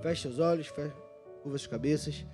Feche os olhos, curva as cabeças.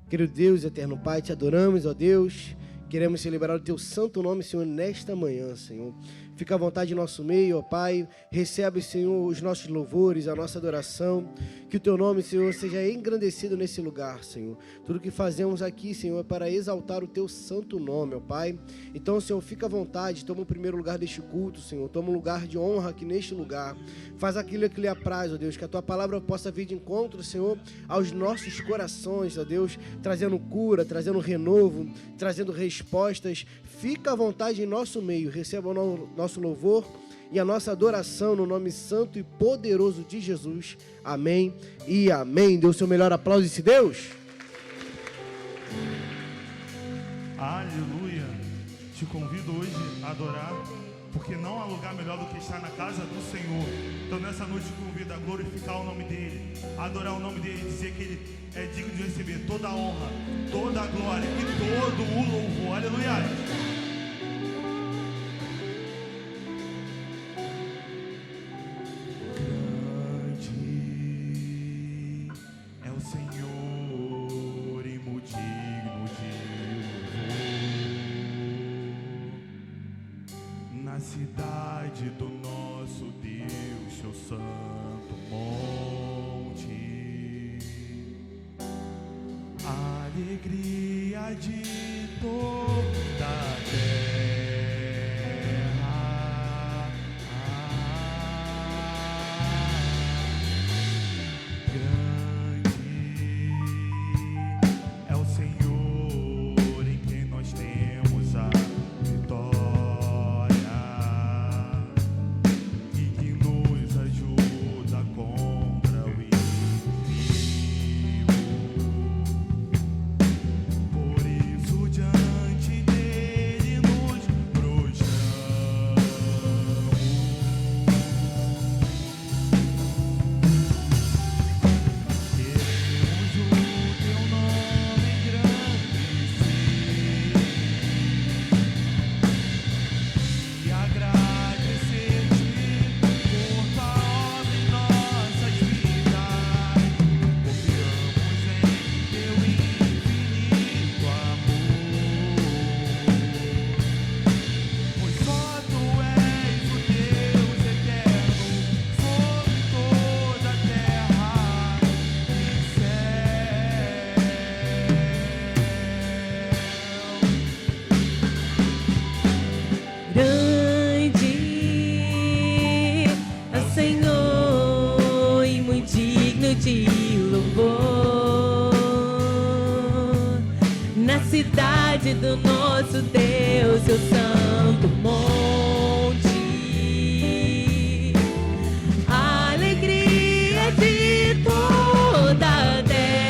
Querido Deus, eterno Pai, te adoramos, ó Deus. Queremos celebrar o teu santo nome, Senhor, nesta manhã, Senhor. Fica à vontade em nosso meio, ó Pai. Recebe, Senhor, os nossos louvores, a nossa adoração. Que o teu nome, Senhor, seja engrandecido nesse lugar, Senhor. Tudo que fazemos aqui, Senhor, é para exaltar o teu santo nome, ó Pai. Então, Senhor, fica à vontade. Toma o primeiro lugar deste culto, Senhor. Toma um lugar de honra aqui neste lugar. Faz aquilo que lhe apraz, ó Deus. Que a tua palavra possa vir de encontro, Senhor, aos nossos corações, ó Deus. Trazendo cura, trazendo renovo, trazendo respostas. Fica à vontade em nosso meio. Receba o nosso louvor e a nossa adoração no nome santo e poderoso de Jesus. Amém e amém. Dê o seu melhor aplauso, esse Deus. Aleluia. Te convido hoje a adorar, porque não há lugar melhor do que estar na casa do Senhor. Então nessa noite te convido a glorificar o nome dEle, a adorar o nome dEle, dizer que Ele é digno de receber toda a honra, toda a glória e todo o louvor. Aleluia. Cidade do nosso Deus, seu santo monte, alegria de toda a terra, grande é o Senhor em quem nós temos a vitória. Cidade do nosso Deus, seu santo monte, alegria de toda a terra,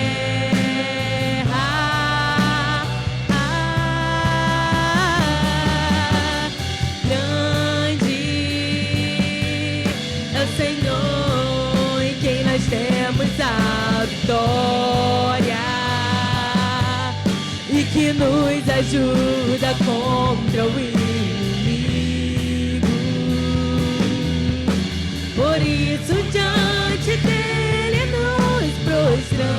grande é o Senhor em quem nós temos a vitória, que nos ajuda contra o inimigo. Por isso diante dele nos prostramos,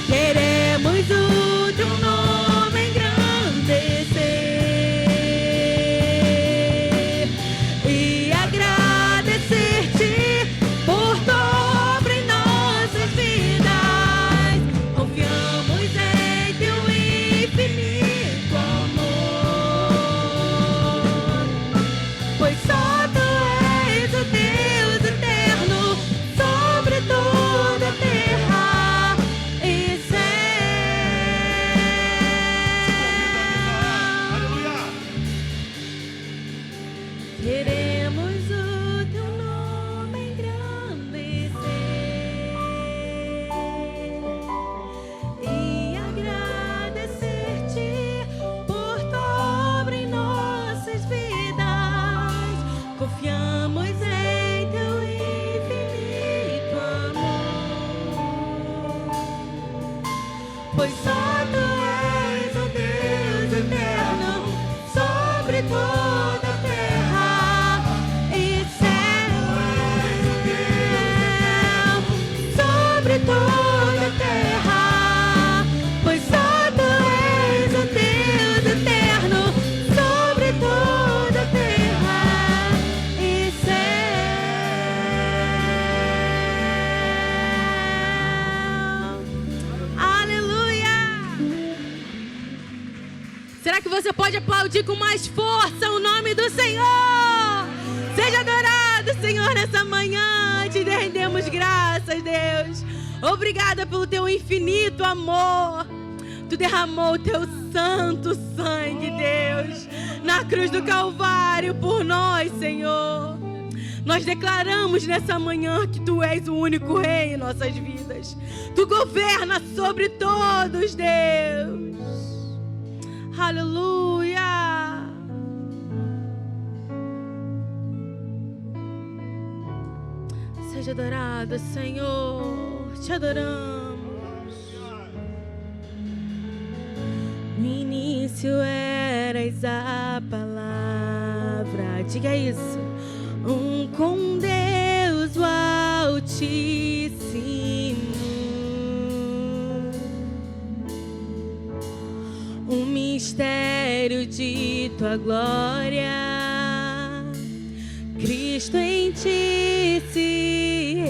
queremos o teu nome engrandecer e agradecer-te por tua nossas vidas. Confiamos em teu infinito amor, pois só tu és o Deus eterno sobre toda a terra e céu. Aleluia. Queremos o teu nome engrandecer e agradecer-te por tua obra em nossas vidas. Confiamos em teu infinito amor, pois só tu és o Deus eterno toda a terra e céu, sobre toda a terra, pois só tu és o Deus eterno, sobre toda a terra e céu. Aleluia! Será que você pode aplaudir com mais força o nome do Senhor? Seja adorado, Senhor, nessa manhã. Te rendemos graças, Deus. Obrigada pelo teu infinito amor. Tu derramou o teu santo sangue, Deus, na cruz do Calvário por nós, Senhor. Nós declaramos nessa manhã que Tu és o único Rei em nossas vidas. Tu governas sobre todos, Deus. Aleluia. Seja adorado, Senhor. Te adoramos. No início eras a palavra. Diga isso. Com Deus o Altíssimo. Um mistério de Tua glória, Cristo em Ti se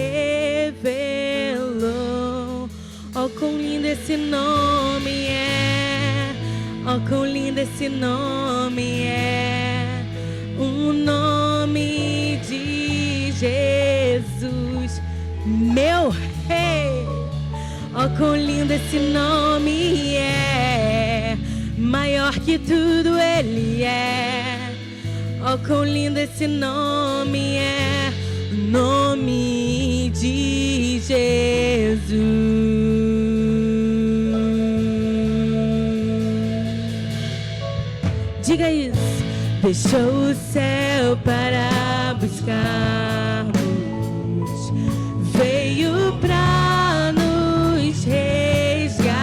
revelou. Oh, quão lindo esse nome é! Oh, quão lindo esse nome é! O nome de Jesus, meu Rei. Oh, quão lindo esse nome é! Maior que tudo Ele é. Oh, quão lindo esse nome é, o nome de Jesus. Diga isso. Deixou o céu para buscarmos, veio pra nos resgatar.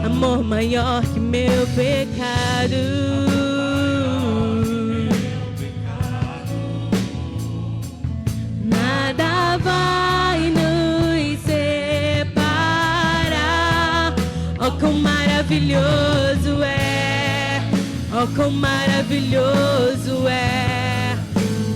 Amor maior que meu pecado. Vai nos separar. Oh, quão maravilhoso é! Oh, quão maravilhoso é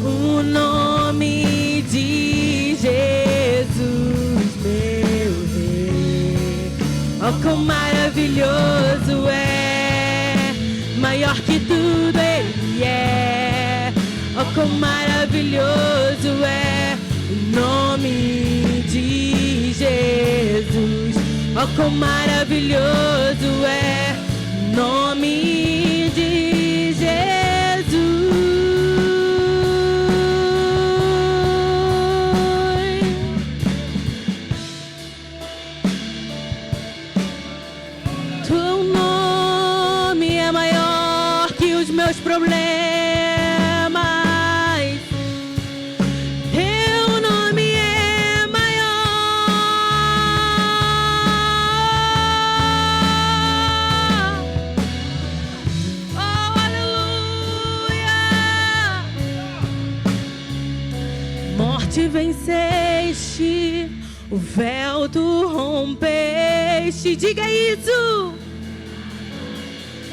o nome de Jesus, meu Rei. Oh, quão maravilhoso é! Maior que tudo Ele é. Oh, quão maravilhoso é o nome de Jesus. Oh, quão maravilhoso é o nome de Jesus. Teu nome é maior que os meus problemas. Te venceste, o véu tu rompeste. Diga isso.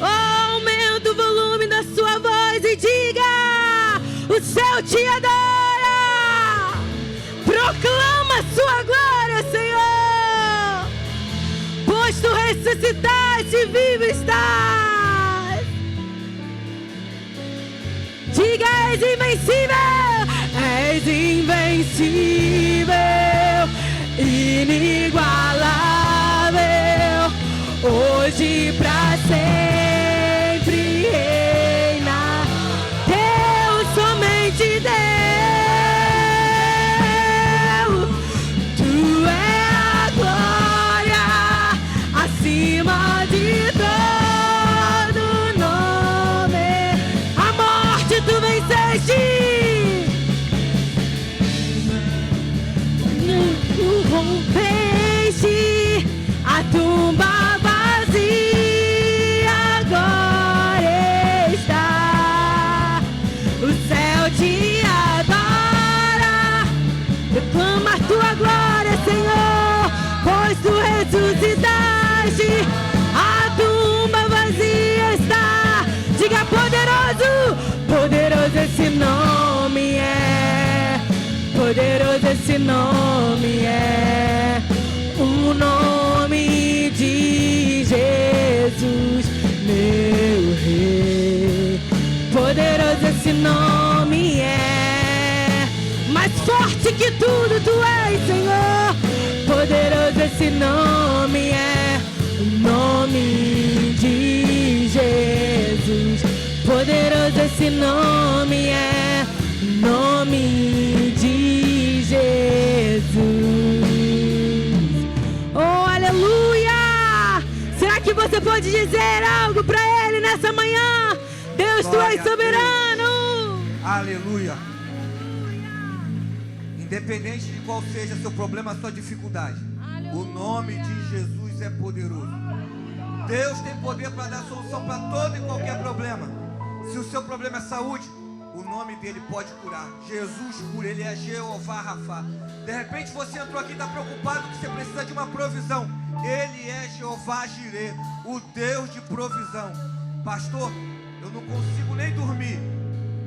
Oh, aumenta o volume da sua voz e diga: o céu te adora. Proclama a sua glória, Senhor, pois tu ressuscitaste, vivo estás. Diga: és invencível. És invencível, inigualável, hoje pra sempre reina. Deus, somente Deus, Tu é a glória acima de todo nome. A morte Tu venceste. Rompeste esse nome é o nome de Jesus, meu Rei. Poderoso esse nome é, mais forte que tudo tu és, Senhor. Poderoso esse nome é, o nome de Jesus. Poderoso esse nome é, o nome de Jesus. Oh, aleluia! Será que você pode dizer algo para Ele nessa manhã? Deus, tu és soberano! Aleluia! Independente de qual seja seu problema, sua dificuldade, o nome de Jesus é poderoso. Deus tem poder para dar solução para todo e qualquer problema. Se o seu problema é saúde, o nome dele pode curar. Jesus cura, ele é Jeová Rafa. De repente você entrou aqui e está preocupado que você precisa de uma provisão. Ele é Jeová Jireh, o Deus de provisão. Pastor, eu não consigo nem dormir.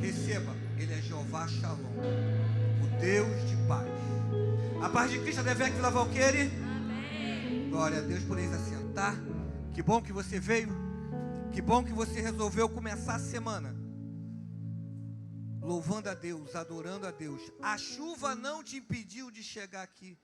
Receba, ele é Jeová Shalom, o Deus de paz. A paz de Cristo deve que Vila Valqueire. Glória a Deus, podeis assentar. Que bom que você veio. Que bom que você resolveu começar a semana louvando a Deus, adorando a Deus. A chuva não te impediu de chegar aqui.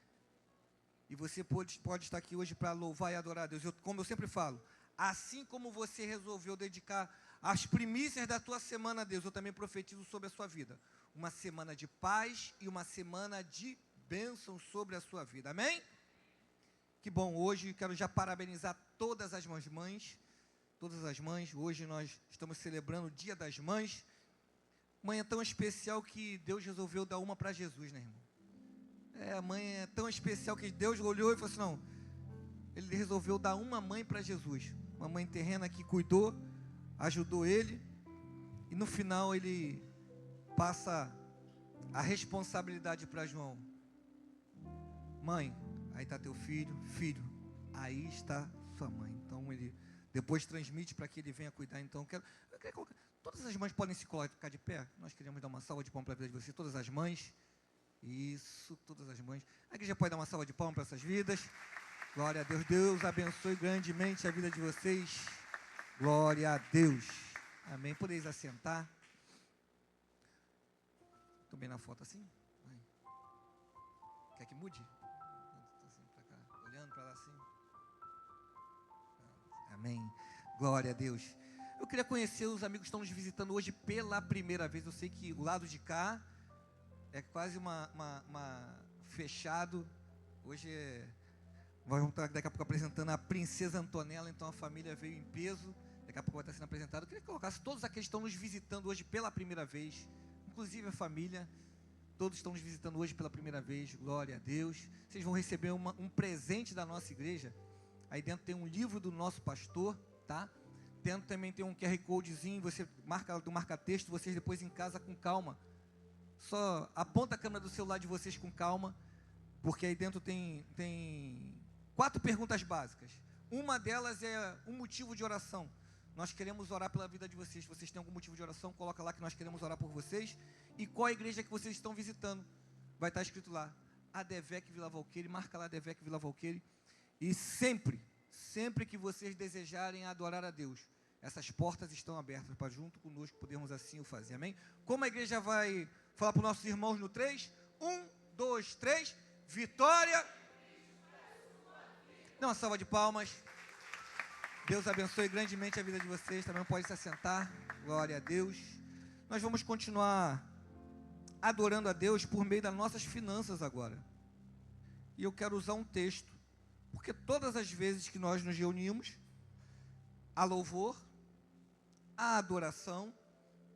E você pode estar aqui hoje para louvar e adorar a Deus. Como eu sempre falo, assim como você resolveu dedicar as primícias da tua semana a Deus, eu também profetizo sobre a sua vida. Uma semana de paz e uma semana de bênção sobre a sua vida. Amém? Que bom, hoje quero já parabenizar todas as mães. Todas as mães, hoje nós estamos celebrando o Dia das Mães. Mãe é tão especial que Deus resolveu dar uma para Jesus, né, irmão? A mãe é tão especial que Deus olhou e falou assim, não, ele resolveu dar uma mãe para Jesus. Uma mãe terrena que cuidou, ajudou ele, e no final ele passa a responsabilidade para João. Mãe, aí está teu filho, aí está sua mãe. Então ele depois transmite para que ele venha cuidar. Então, eu quero colocar, todas as mães podem se colocar de pé. Nós queríamos dar uma salva de palmas para a vida de vocês, todas as mães. Isso, todas as mães. A igreja pode dar uma salva de palmas para essas vidas. Glória a Deus. Deus abençoe grandemente a vida de vocês. Glória a Deus. Amém. Podeis assentar. Estou bem na foto assim? Vai. Quer que mude? Estou assim para cá, olhando para lá assim. Amém. Glória a Deus. Eu queria conhecer os amigos que estão nos visitando hoje pela primeira vez. Eu sei que o lado de cá é quase uma fechado. Hoje vamos estar daqui a pouco apresentando a Princesa Antonella. Então a família veio em peso. Daqui a pouco vai estar sendo apresentado. Eu queria que colocasse todos aqueles que estão nos visitando hoje pela primeira vez, inclusive a família. Todos estão nos visitando hoje pela primeira vez. Glória a Deus. Vocês vão receber um presente da nossa igreja. Aí dentro tem um livro do nosso pastor, tá? Dentro também tem um QR Codezinho, você marca texto, vocês depois em casa com calma. Só aponta a câmera do celular de vocês com calma, porque aí dentro tem 4 perguntas básicas. Uma delas é um motivo de oração. Nós queremos orar pela vida de vocês. Se vocês têm algum motivo de oração, coloca lá que nós queremos orar por vocês. E qual a igreja que vocês estão visitando? Vai estar escrito lá, ADVEC Vila Valqueire, marca lá ADVEC Vila Valqueire. E sempre que vocês desejarem adorar a Deus, essas portas estão abertas para junto conosco podermos assim o fazer, amém? Como a igreja vai falar para os nossos irmãos no 3? 1, 2, 3, vitória! Dá uma salva de palmas. Deus abençoe grandemente a vida de vocês, também pode se assentar, glória a Deus. Nós vamos continuar adorando a Deus por meio das nossas finanças agora. E eu quero usar um texto, porque todas as vezes que nós nos reunimos, há louvor, há adoração,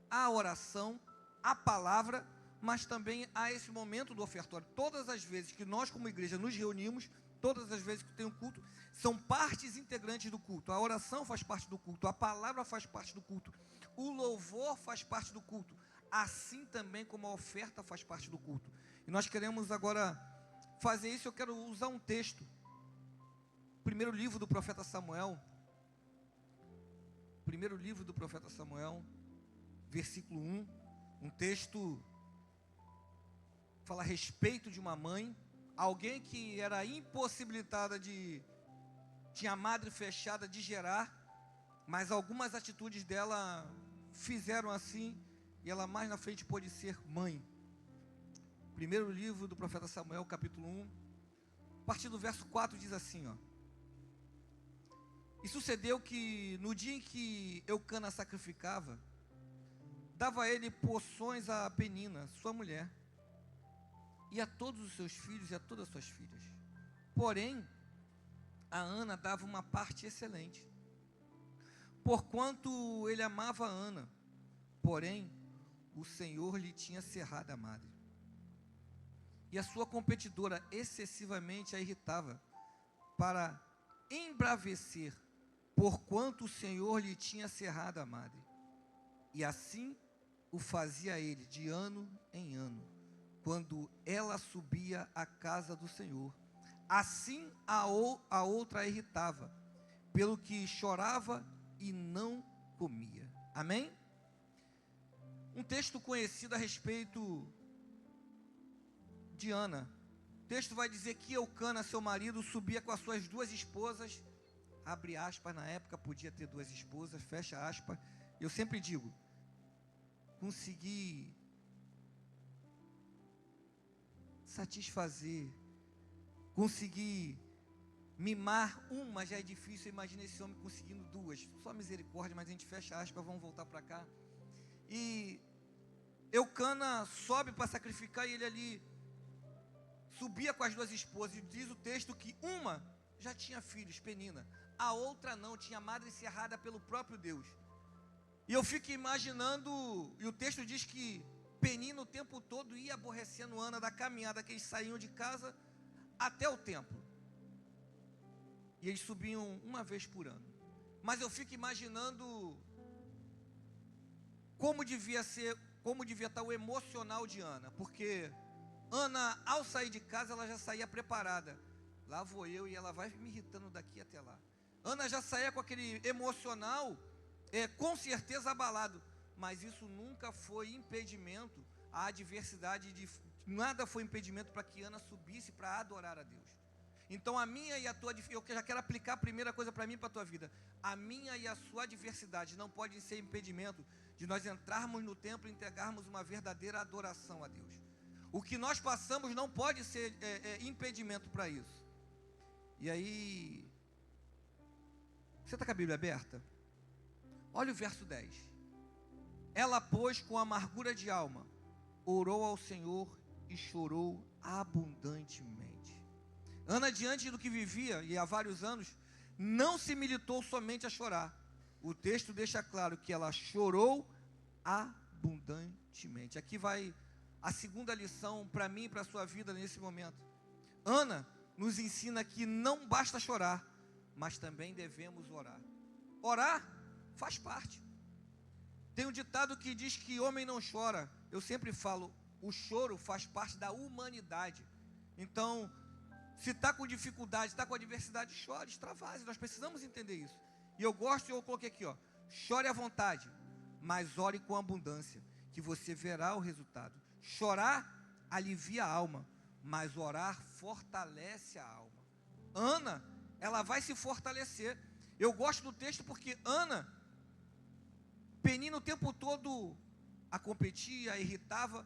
há oração, há palavra, mas também há esse momento do ofertório. Todas as vezes que nós como igreja nos reunimos, todas as vezes que tem um culto, são partes integrantes do culto. A oração faz parte do culto, a palavra faz parte do culto, o louvor faz parte do culto, assim também como a oferta faz parte do culto. E nós queremos agora fazer isso. Eu quero usar um texto. Primeiro livro do profeta Samuel, versículo 1, um texto fala a respeito de uma mãe, alguém que era impossibilitada tinha a madre fechada de gerar, mas algumas atitudes dela fizeram assim, e ela mais na frente pôde ser mãe. Primeiro livro do profeta Samuel, capítulo 1, a partir do verso 4 diz assim, ó: E sucedeu que no dia em que Eucana sacrificava, dava ele porções a Penina, sua mulher, e a todos os seus filhos e a todas as suas filhas. Porém, a Ana dava uma parte excelente, porquanto ele amava a Ana, porém, o Senhor lhe tinha cerrado a madre. E a sua competidora excessivamente a irritava, para embravecer, porquanto o Senhor lhe tinha cerrado a madre. E assim o fazia ele de ano em ano, quando ela subia à casa do Senhor. Assim a outra a irritava, pelo que chorava e não comia. Amém? Um texto conhecido a respeito de Ana. O texto vai dizer que Eucana, seu marido, subia com as suas duas esposas, abre aspas, na época podia ter duas esposas, fecha aspas. Eu sempre digo, conseguir satisfazer, conseguir mimar uma já é difícil. Imagina esse homem conseguindo duas. Só misericórdia, mas a gente fecha aspas, vamos voltar para cá. E Eucana sobe para sacrificar, e ele ali subia com as duas esposas, e diz o texto que uma já tinha filhos, Penina, a outra não, tinha a madre cerrada pelo próprio Deus. E eu fico imaginando, e o texto diz que Penina o tempo todo ia aborrecendo Ana da caminhada que eles saíam de casa até o templo. E eles subiam uma vez por ano. Mas eu fico imaginando como devia estar o emocional de Ana, porque Ana, ao sair de casa, ela já saía preparada. Lá vou eu e ela vai me irritando daqui até lá. Ana já saía com aquele emocional, com certeza abalado. Mas isso nunca foi impedimento, a adversidade nada foi impedimento para que Ana subisse para adorar a Deus. Então a minha e a tua, eu já quero aplicar a primeira coisa para mim e para a tua vida. A minha e a sua adversidade não podem ser impedimento de nós entrarmos no templo e entregarmos uma verdadeira adoração a Deus. O que nós passamos não pode ser impedimento para isso. E aí, você está com a Bíblia aberta? Olha o verso 10. Ela, pois, com amargura de alma, orou ao Senhor e chorou abundantemente. Ana, diante do que vivia, e há vários anos, não se militou somente a chorar. O texto deixa claro que ela chorou abundantemente. Aqui vai a segunda lição para mim e para a sua vida nesse momento. Ana nos ensina que não basta chorar, mas também devemos orar. Orar faz parte. Tem um ditado que diz que homem não chora. Eu sempre falo, o choro faz parte da humanidade. Então, se está com dificuldade, está com adversidade, chore, extravase. Nós precisamos entender isso. E eu coloquei aqui, ó, chore à vontade, mas ore com abundância, que você verá o resultado. Chorar alivia a alma, mas orar fortalece a alma. Ana, ela vai se fortalecer. Eu gosto do texto porque Ana, Penina o tempo todo a competia, a irritava.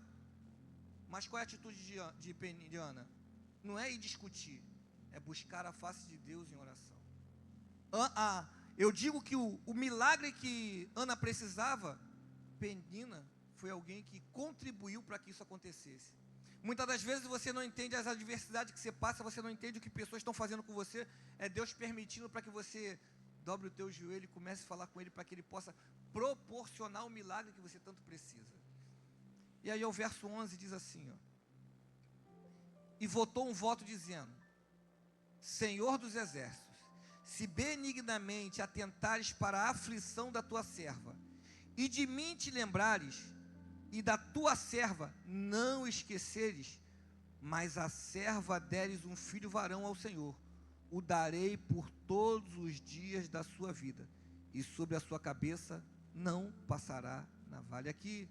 Mas qual é a atitude de Ana? Não é ir discutir, é buscar a face de Deus em oração. Eu digo que o milagre que Ana precisava, Penina foi alguém que contribuiu para que isso acontecesse. Muitas das vezes você não entende as adversidades que você passa, você não entende o que pessoas estão fazendo com você. É Deus permitindo para que você dobre o teu joelho e comece a falar com Ele, para que Ele possa proporcionar o milagre que você tanto precisa. E aí o verso 11 diz assim, ó: e votou um voto dizendo: Senhor dos exércitos, se benignamente atentares para a aflição da tua serva, e de mim te lembrares, e da tua serva não esqueceres, mas a serva deres um filho varão ao Senhor, o darei por todos os dias da sua vida, e sobre a sua cabeça não passará navalha. Aqui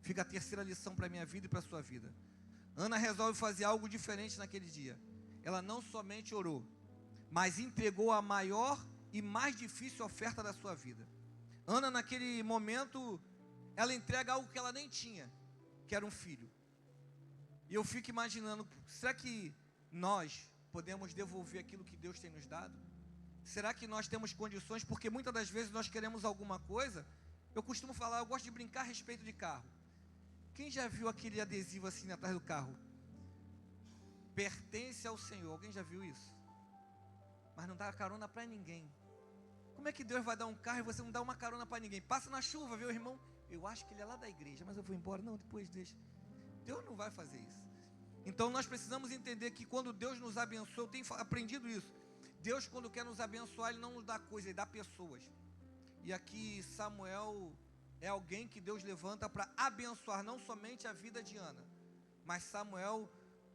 fica a terceira lição para a minha vida e para a sua vida. Ana resolve fazer algo diferente naquele dia. Ela não somente orou, mas entregou a maior e mais difícil oferta da sua vida. Ana, naquele momento, ela entrega algo que ela nem tinha, que era um filho. E eu fico imaginando, será que nós podemos devolver aquilo que Deus tem nos dado? Será que nós temos condições? Porque muitas das vezes nós queremos alguma coisa. Eu costumo falar, eu gosto de brincar a respeito de carro. Quem já viu aquele adesivo assim atrás do carro? Pertence ao Senhor. Alguém já viu isso? Mas não dá carona para ninguém. Como é que Deus vai dar um carro e você não dá uma carona para ninguém? Passa na chuva, viu, irmão? Eu acho que ele é lá da igreja, mas eu vou embora. Não, depois deixa. Deus não vai fazer isso. Então nós precisamos entender que quando Deus nos abençoa, eu tenho aprendido isso. Deus, quando quer nos abençoar, Ele não nos dá coisa, Ele dá pessoas. E aqui Samuel é alguém que Deus levanta para abençoar não somente a vida de Ana, mas Samuel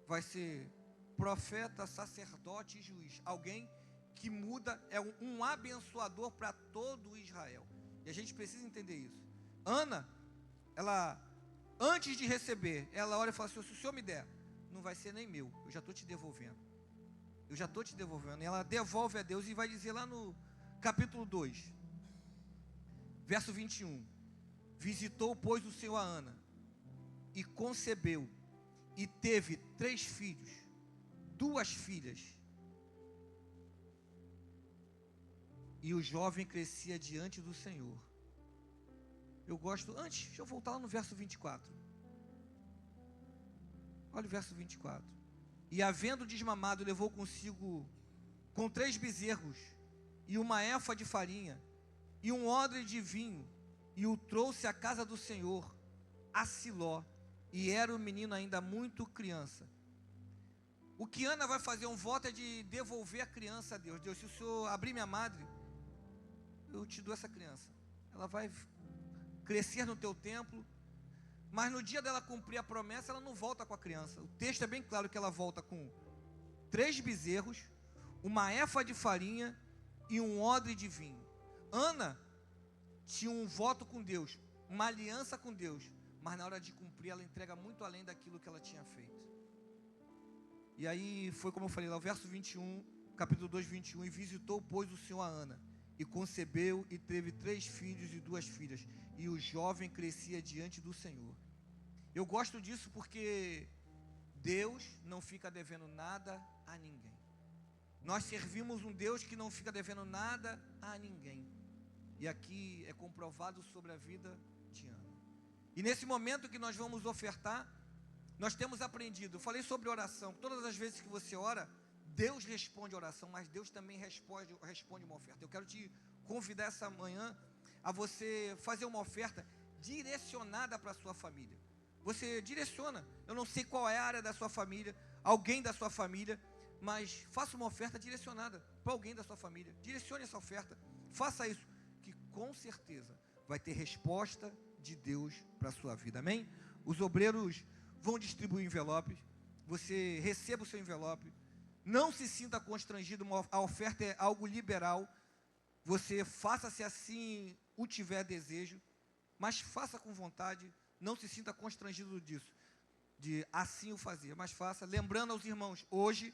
vai ser profeta, sacerdote e juiz. Alguém que muda, é um abençoador para todo Israel. E a gente precisa entender isso. Ana, ela, antes de receber, ela olha e fala assim: se o Senhor me der, não vai ser nem meu, eu já estou te devolvendo. Eu já estou te devolvendo. E ela devolve a Deus e vai dizer lá no capítulo 2, verso 21. Visitou, pois, o Senhor a Ana, e concebeu, e teve 3 filhos, 2 filhas. E o jovem crescia diante do Senhor. Eu gosto, deixa eu voltar lá no verso 24. Olha o verso 24. E havendo desmamado, levou consigo com 3 bezerros, e uma éfa de farinha, e um odre de vinho, e o trouxe à casa do Senhor, a Siló, e era o menino ainda muito criança. O que Ana vai fazer um voto é de devolver a criança a Deus. Deus, se o Senhor abrir minha madre, eu te dou essa criança. Ela vai crescer no teu templo. Mas no dia dela cumprir a promessa, ela não volta com a criança. O texto é bem claro que ela volta com 3 bezerros, uma éfa de farinha e um odre de vinho. Ana tinha um voto com Deus, uma aliança com Deus, mas na hora de cumprir, ela entrega muito além daquilo que ela tinha feito. E aí foi como eu falei lá, o verso 21, capítulo 2, 21. E visitou, pois, o Senhor a Ana, e concebeu, e teve 3 filhos e 2 filhas, e o jovem crescia diante do Senhor. Eu gosto disso porque Deus não fica devendo nada a ninguém. Nós servimos um Deus que não fica devendo nada a ninguém. E aqui é comprovado sobre a vida de Ana. E nesse momento que nós vamos ofertar, nós temos aprendido, eu falei sobre oração, todas as vezes que você ora, Deus responde a oração, mas Deus também responde uma oferta. Eu quero te convidar essa manhã a você fazer uma oferta direcionada para a sua família. Você direciona, eu não sei qual é a área da sua família, alguém da sua família, mas faça uma oferta direcionada para alguém da sua família. Direcione essa oferta, faça isso, que com certeza vai ter resposta de Deus para a sua vida, amém? Os obreiros vão distribuir envelopes, você receba o seu envelope, não se sinta constrangido, a oferta é algo liberal, você faça se assim o tiver desejo, mas faça com vontade, não se sinta constrangido disso, de assim o fazer, mas faça, lembrando aos irmãos, hoje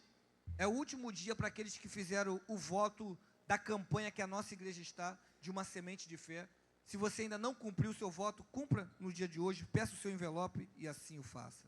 é o último dia para aqueles que fizeram o voto da campanha que a nossa igreja está, de uma semente de fé. Se você ainda não cumpriu o seu voto, cumpra no dia de hoje, peça o seu envelope e assim o faça.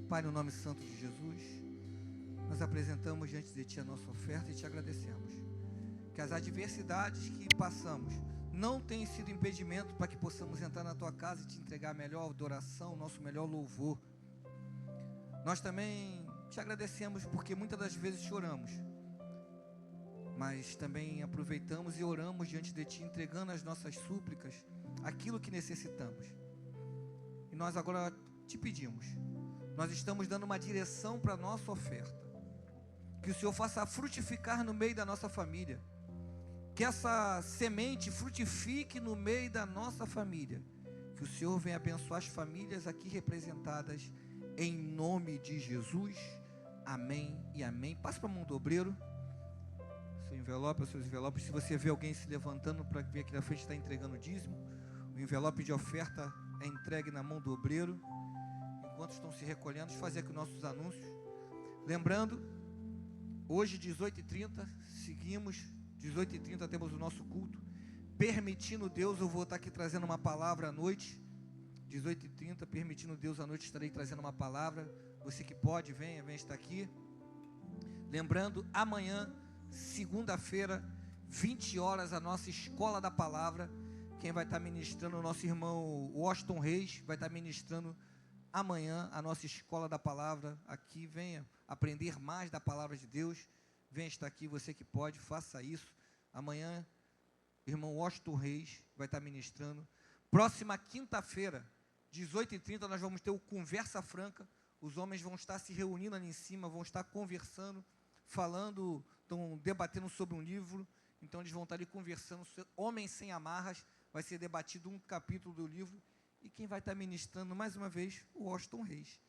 Pai, no nome santo de Jesus, nós apresentamos diante de Ti a nossa oferta e Te agradecemos. Que as adversidades que passamos não tenham sido impedimento para que possamos entrar na Tua casa e Te entregar a melhor adoração, o nosso melhor louvor. Nós também Te agradecemos porque muitas das vezes choramos, mas também aproveitamos e oramos diante de Ti, entregando as nossas súplicas, aquilo que necessitamos. E nós agora Te pedimos, nós estamos dando uma direção para a nossa oferta, que o Senhor faça frutificar no meio da nossa família, que essa semente frutifique no meio da nossa família, que o Senhor venha abençoar as famílias aqui representadas, em nome de Jesus, amém e amém. Passe para a mão do obreiro, seu envelope, os seus envelopes. Se você vê alguém se levantando para vir aqui na frente, está entregando o dízimo, o envelope de oferta é entregue na mão do obreiro. Enquanto estão se recolhendo, deixa eu fazer aqui os nossos anúncios. Lembrando, hoje 18h30, seguimos, 18h30 temos o nosso culto. Permitindo Deus, eu vou estar aqui trazendo uma palavra à noite. 18h30, permitindo Deus, à noite estarei trazendo uma palavra. Você que pode, venha estar aqui. Lembrando, amanhã, segunda-feira, 20 horas, a nossa Escola da Palavra. Quem vai estar ministrando, o nosso irmão Washington Reis, vai estar ministrando amanhã a nossa Escola da Palavra aqui. Venha aprender mais da Palavra de Deus. Venha estar aqui, você que pode, faça isso. Amanhã, o irmão Washington Reis vai estar ministrando. Próxima quinta-feira, 18h30, nós vamos ter o Conversa Franca. Os homens vão estar se reunindo ali em cima, vão estar conversando, falando, estão debatendo sobre um livro. Então eles vão estar ali conversando, Homens Sem Amarras, vai ser debatido um capítulo do livro. E quem vai estar ministrando, mais uma vez, o Washington Reis.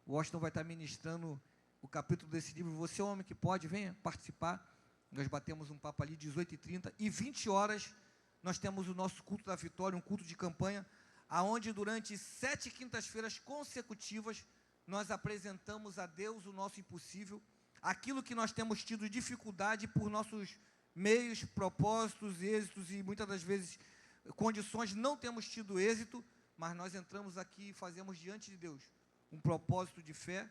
O Washington vai estar ministrando o capítulo desse livro. Você, homem que pode, venha participar. Nós batemos um papo ali, 18h30. E 20 horas, nós temos o nosso culto da vitória, um culto de campanha, aonde durante 7 quintas-feiras consecutivas, nós apresentamos a Deus o nosso impossível, aquilo que nós temos tido dificuldade por nossos meios, propósitos, êxitos e muitas das vezes condições, não temos tido êxito, mas nós entramos aqui e fazemos diante de Deus um propósito de fé,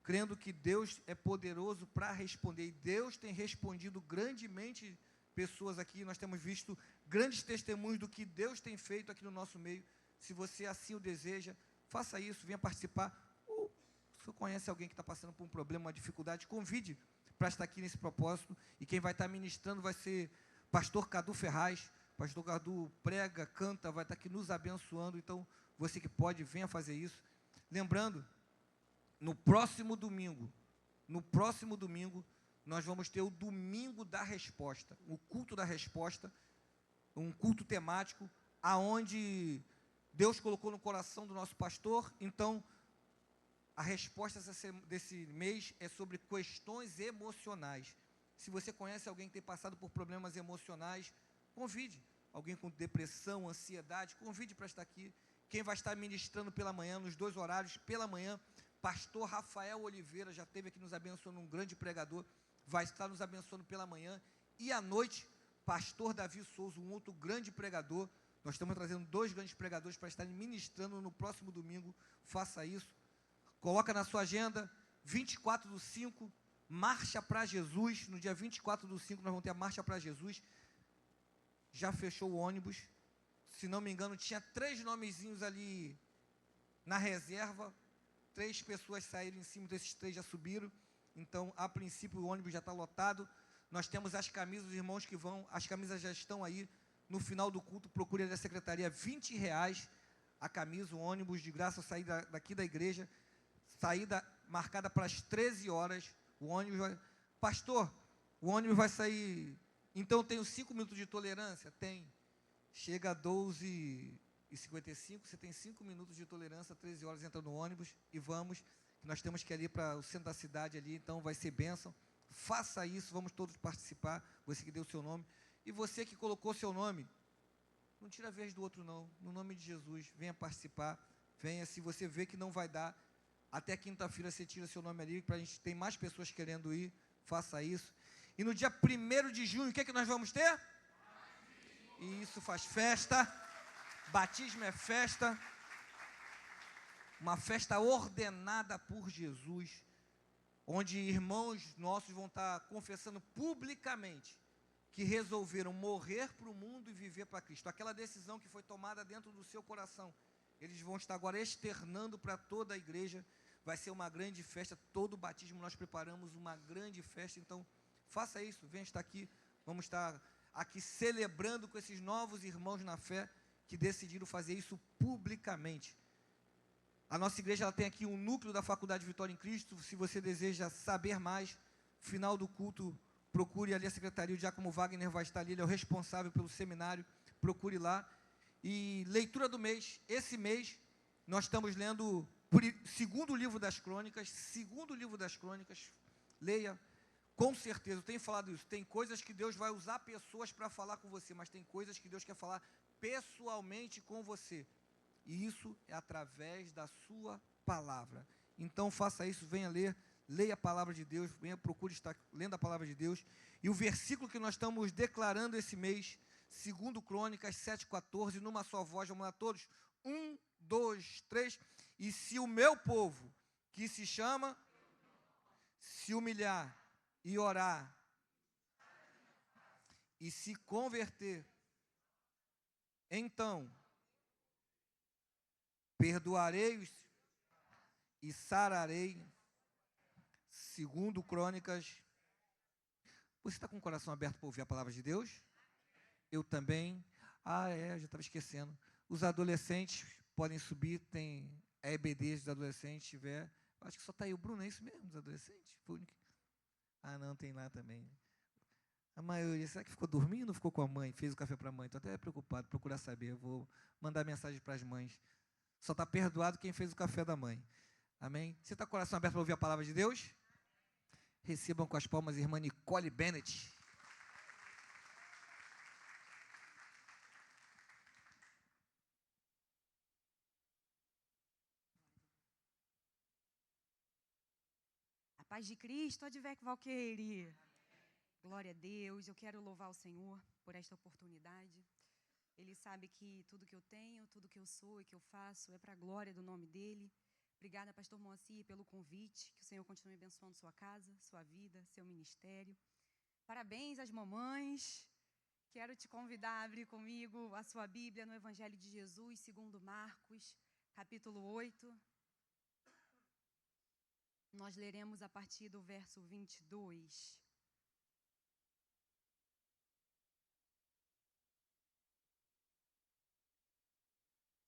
crendo que Deus é poderoso para responder, e Deus tem respondido grandemente. Pessoas aqui, nós temos visto grandes testemunhos do que Deus tem feito aqui no nosso meio. Se você assim o deseja, faça isso, venha participar. Ou se você conhece alguém que está passando por um problema, uma dificuldade, convide para estar aqui nesse propósito. E quem vai estar ministrando vai ser pastor Cadu Ferraz. Pastor Cadu prega, canta, vai estar aqui nos abençoando. Então, você que pode, venha fazer isso. Lembrando, no próximo domingo, nós vamos ter o Domingo da Resposta, o culto da resposta, um culto temático, aonde Deus colocou no coração do nosso pastor. Então, a resposta desse mês é sobre questões emocionais. Se você conhece alguém que tem passado por problemas emocionais, convide. Alguém com depressão, ansiedade, convide para estar aqui. Quem vai estar ministrando pela manhã, nos 2 horários, pela manhã, pastor Rafael Oliveira, já esteve aqui nos abençoando, um grande pregador, vai estar nos abençoando pela manhã. E à noite, pastor Davi Souza, um outro grande pregador. Nós estamos trazendo 2 grandes pregadores para estarem ministrando no próximo domingo. Faça isso. Coloca na sua agenda, 24/5, Marcha para Jesus. No dia 24/5 nós vamos ter a Marcha para Jesus. Já fechou o ônibus. Se não me engano, tinha 3 nomezinhos ali na reserva. 3 pessoas saíram em cima desses 3, já subiram. Então, a princípio, o ônibus já está lotado. Nós temos as camisas, os irmãos que vão, as camisas já estão aí. No final do culto, procure ali a secretaria, R$20 a camisa, o ônibus de graça, saída daqui da igreja, saída marcada para as 13 horas. O ônibus vai... Pastor, o ônibus vai sair... Então, tenho 5 minutos de tolerância? Tem. Chega a 12h55, você tem 5 minutos de tolerância, 13 horas entra no ônibus e vamos... Nós temos que ir ali para o centro da cidade ali, então vai ser bênção. Faça isso, vamos todos participar. Você que deu o seu nome. E você que colocou seu nome, não tira a vez do outro não. No nome de Jesus, venha participar. Venha, se você vê que não vai dar, até quinta-feira você tira seu nome ali, para a gente ter mais pessoas querendo ir. Faça isso. E no dia 1º de junho, o que é que nós vamos ter? E isso faz festa. Batismo é festa. uma festa ordenada por Jesus, onde irmãos nossos vão estar confessando publicamente que resolveram morrer para o mundo e viver para Cristo. Aquela decisão que foi tomada dentro do seu coração, eles vão estar agora externando para toda a igreja. Vai ser uma grande festa. Todo batismo nós preparamos uma grande festa. Então, faça isso, venha estar aqui. Vamos estar aqui celebrando com esses novos irmãos na fé que decidiram fazer isso publicamente. A nossa igreja ela tem aqui um núcleo da Faculdade Vitória em Cristo. Se você deseja saber mais, final do culto, procure ali a secretaria. O diácono Wagner vai estar ali, ele é o responsável pelo seminário. Procure lá. E leitura do mês. Esse mês nós estamos lendo segundo livro das crônicas. Leia, com certeza, eu tenho falado isso. Tem coisas que Deus vai usar pessoas para falar com você, mas tem coisas que Deus quer falar pessoalmente com você. E isso é através da sua palavra. Então faça isso, venha ler, leia a palavra de Deus, venha, procure estar lendo a palavra de Deus. E o versículo que nós estamos declarando esse mês, 2 Crônicas 7,14, numa só voz, vamos lá todos? 1, 2, 3. E se o meu povo, que se chama, se humilhar e orar, e se converter, então perdoarei e sararei. 2 Crônicas. Você está com o coração aberto para ouvir a palavra de Deus? Eu também. Já estava esquecendo. Os adolescentes podem subir, tem EBDs dos adolescentes, se tiver. Acho que só está aí o Bruno, é isso mesmo, dos adolescentes? Não, tem lá também. A maioria, será que ficou dormindo ou ficou com a mãe? Fez o café para a mãe? Estou até preocupado, procurar saber. Eu vou mandar mensagem para as mães. Só está perdoado quem fez o café da mãe. Amém? Você está com o coração aberto para ouvir a palavra de Deus? Recebam com as palmas a irmã Nicole Bennett. A paz de Cristo, Advec Valqueire. Glória a Deus, eu quero louvar o Senhor por esta oportunidade. Ele sabe que tudo que eu tenho, tudo que eu sou e que eu faço é para a glória do nome dEle. Obrigada, pastor Moacir, pelo convite. Que o Senhor continue abençoando sua casa, sua vida, seu ministério. Parabéns às mamães. Quero te convidar a abrir comigo a sua Bíblia no Evangelho de Jesus, segundo Marcos, capítulo 8. Nós leremos a partir do verso 22.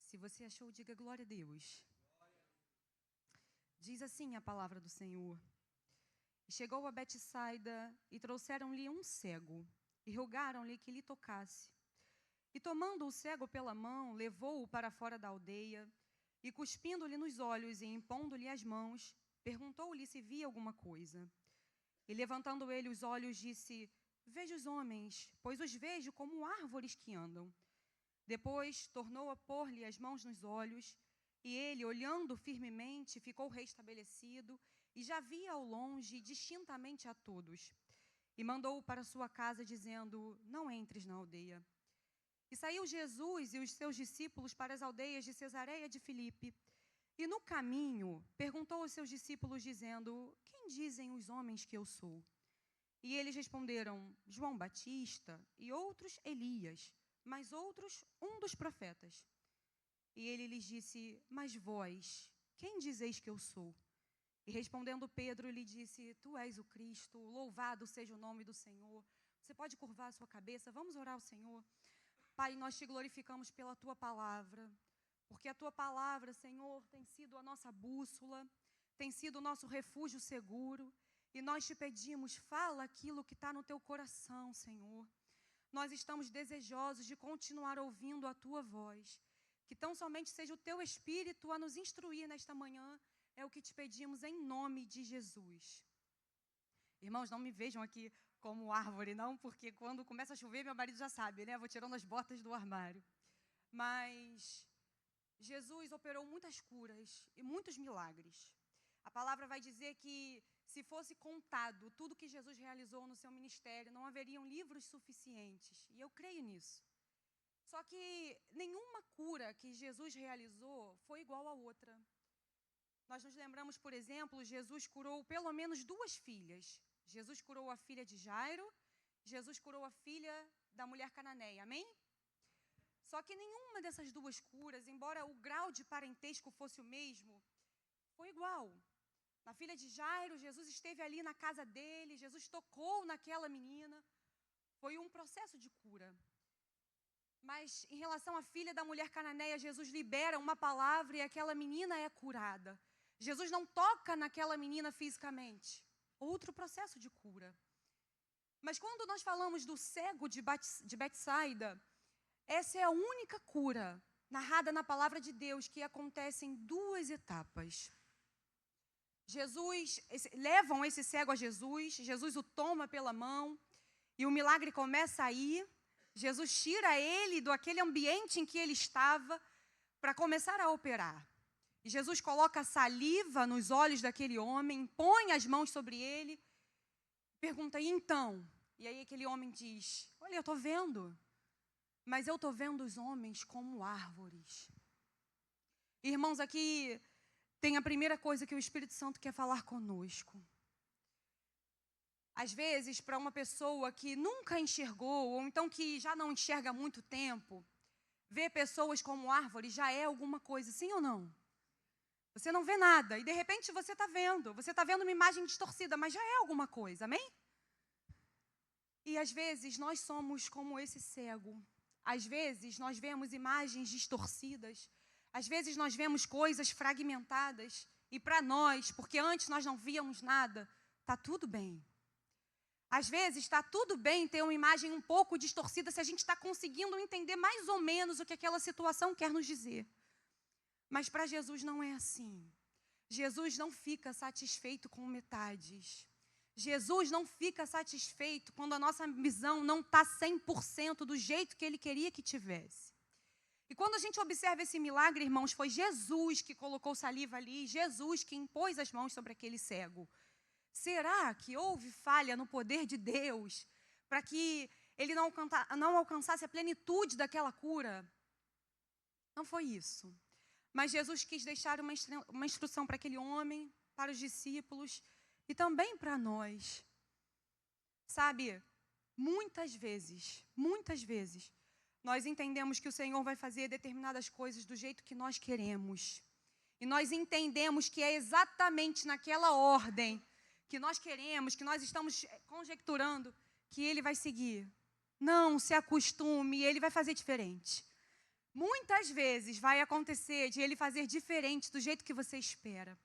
Se você achou, diga glória a Deus. Diz assim a palavra do Senhor. E chegou a Betsaida, e trouxeram-lhe um cego, e rogaram-lhe que lhe tocasse. E tomando o cego pela mão, levou-o para fora da aldeia, e cuspindo-lhe nos olhos e impondo-lhe as mãos, perguntou-lhe se via alguma coisa. E levantando ele os olhos, disse: Vejo os homens, pois os vejo como árvores que andam. Depois tornou a pôr-lhe as mãos nos olhos, e ele, olhando firmemente, ficou restabelecido, e já via ao longe, distintamente a todos. E mandou-o para sua casa, dizendo: Não entres na aldeia. E saiu Jesus e os seus discípulos para as aldeias de Cesareia de Filipe. E no caminho, perguntou aos seus discípulos, dizendo: Quem dizem os homens que eu sou? E eles responderam: João Batista, e outros Elias, mas outros um dos profetas. E ele lhes disse: Mas vós, quem dizeis que eu sou? E respondendo Pedro, lhe disse: Tu és o Cristo, louvado seja o nome do Senhor. Você pode curvar a sua cabeça, vamos orar ao Senhor. Pai, nós te glorificamos pela tua palavra, porque a tua palavra, Senhor, tem sido a nossa bússola, tem sido o nosso refúgio seguro, e nós te pedimos, fala aquilo que está no teu coração, Senhor. Nós estamos desejosos de continuar ouvindo a tua voz, que tão somente seja o teu Espírito a nos instruir nesta manhã, é o que te pedimos em nome de Jesus. Irmãos, não me vejam aqui como árvore, não, porque quando começa a chover, meu marido já sabe, né? Vou tirando as botas do armário. Mas Jesus operou muitas curas e muitos milagres. A palavra vai dizer que se fosse contado tudo que Jesus realizou no seu ministério, não haveriam livros suficientes. E eu creio nisso. Só que nenhuma cura que Jesus realizou foi igual a outra. Nós nos lembramos, por exemplo, Jesus curou pelo menos 2 filhas. Jesus curou a filha de Jairo, Jesus curou a filha da mulher cananeia, amém? Só que nenhuma dessas 2 curas, embora o grau de parentesco fosse o mesmo, foi igual. Na filha de Jairo, Jesus esteve ali na casa dele, Jesus tocou naquela menina. Foi um processo de cura. Mas em relação à filha da mulher cananeia, Jesus libera uma palavra e aquela menina é curada. Jesus não toca naquela menina fisicamente. Outro processo de cura. Mas quando nós falamos do cego de Betsaida, essa é a única cura narrada na palavra de Deus que acontece em 2 etapas. Levam esse cego a Jesus, Jesus o toma pela mão e o milagre começa a ir. Jesus tira ele daquele ambiente em que ele estava para começar a operar. E Jesus coloca saliva nos olhos daquele homem, põe as mãos sobre ele, pergunta, e então? E aí aquele homem diz, olha, eu estou vendo, mas eu estou vendo os homens como árvores. Irmãos, aqui tem a primeira coisa que o Espírito Santo quer falar conosco. Às vezes, para uma pessoa que nunca enxergou, ou então que já não enxerga há muito tempo, ver pessoas como árvores já é alguma coisa, sim ou não? Você não vê nada, e de repente você está vendo uma imagem distorcida, mas já é alguma coisa, amém? E às vezes nós somos como esse cego. Às vezes nós vemos imagens distorcidas, às vezes nós vemos coisas fragmentadas, e para nós, porque antes nós não víamos nada, está tudo bem. Às vezes está tudo bem ter uma imagem um pouco distorcida se a gente está conseguindo entender mais ou menos o que aquela situação quer nos dizer. Mas para Jesus não é assim. Jesus não fica satisfeito com metades. Jesus não fica satisfeito quando a nossa visão não está 100% do jeito que Ele queria que tivesse. E quando a gente observa esse milagre, irmãos, foi Jesus que colocou saliva ali, Jesus que impôs as mãos sobre aquele cego. Será que houve falha no poder de Deus para que ele não alcançasse a plenitude daquela cura? Não foi isso. Mas Jesus quis deixar uma instrução para aquele homem, para os discípulos e também para nós. Sabe, muitas vezes, nós entendemos que o Senhor vai fazer determinadas coisas do jeito que nós queremos. E nós entendemos que é exatamente naquela ordem que nós queremos, que nós estamos conjecturando, que Ele vai seguir. Não se acostume, Ele vai fazer diferente. Muitas vezes vai acontecer de Ele fazer diferente do jeito que você espera.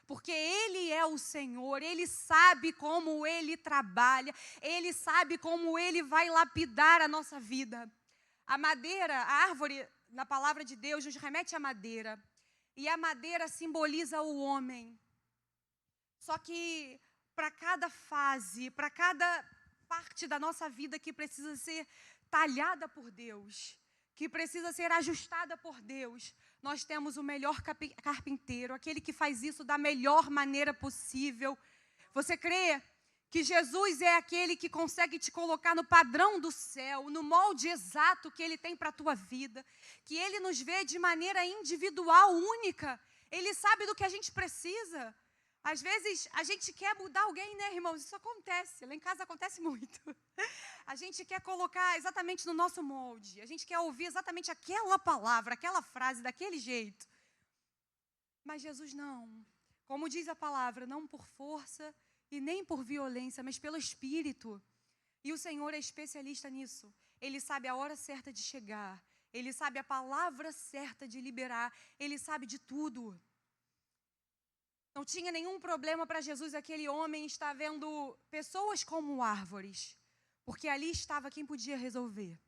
Porque Ele é o Senhor, Ele sabe como Ele trabalha, Ele sabe como Ele vai lapidar a nossa vida. A madeira, a árvore, na palavra de Deus, nos remete à madeira. E a madeira simboliza o homem. Só que para cada fase, para cada parte da nossa vida que precisa ser talhada por Deus, que precisa ser ajustada por Deus, nós temos o melhor carpinteiro, aquele que faz isso da melhor maneira possível. Você crê que Jesus é aquele que consegue te colocar no padrão do céu, no molde exato que Ele tem para a tua vida, que Ele nos vê de maneira individual, única, Ele sabe do que a gente precisa. Às vezes, a gente quer mudar alguém, né, irmãos? Isso acontece, lá em casa acontece muito. A gente quer colocar exatamente no nosso molde, a gente quer ouvir exatamente aquela palavra, aquela frase, daquele jeito. Mas Jesus não. Como diz a palavra, não por força e nem por violência, mas pelo Espírito. E o Senhor é especialista nisso. Ele sabe a hora certa de chegar, Ele sabe a palavra certa de liberar, Ele sabe de tudo. Não tinha nenhum problema para Jesus aquele homem estar vendo pessoas como árvores, porque ali estava quem podia resolver.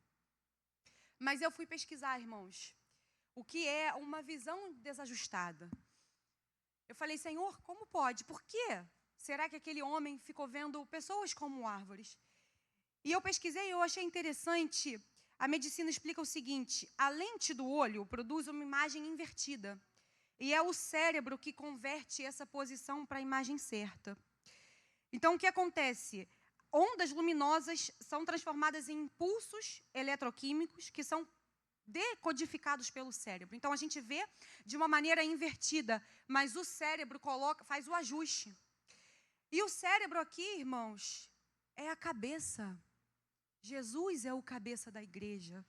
Mas eu fui pesquisar, irmãos, o que é uma visão desajustada. Eu falei, Senhor, como pode? Por quê? Será que aquele homem ficou vendo pessoas como árvores? E eu pesquisei e eu achei interessante. A medicina explica o seguinte, a lente do olho produz uma imagem invertida. E é o cérebro que converte essa posição para a imagem certa. Então, o que acontece? Ondas luminosas são transformadas em impulsos eletroquímicos que são decodificados pelo cérebro. Então, a gente vê de uma maneira invertida, mas o cérebro faz o ajuste. E o cérebro aqui, irmãos, é a cabeça. Jesus é o cabeça da igreja.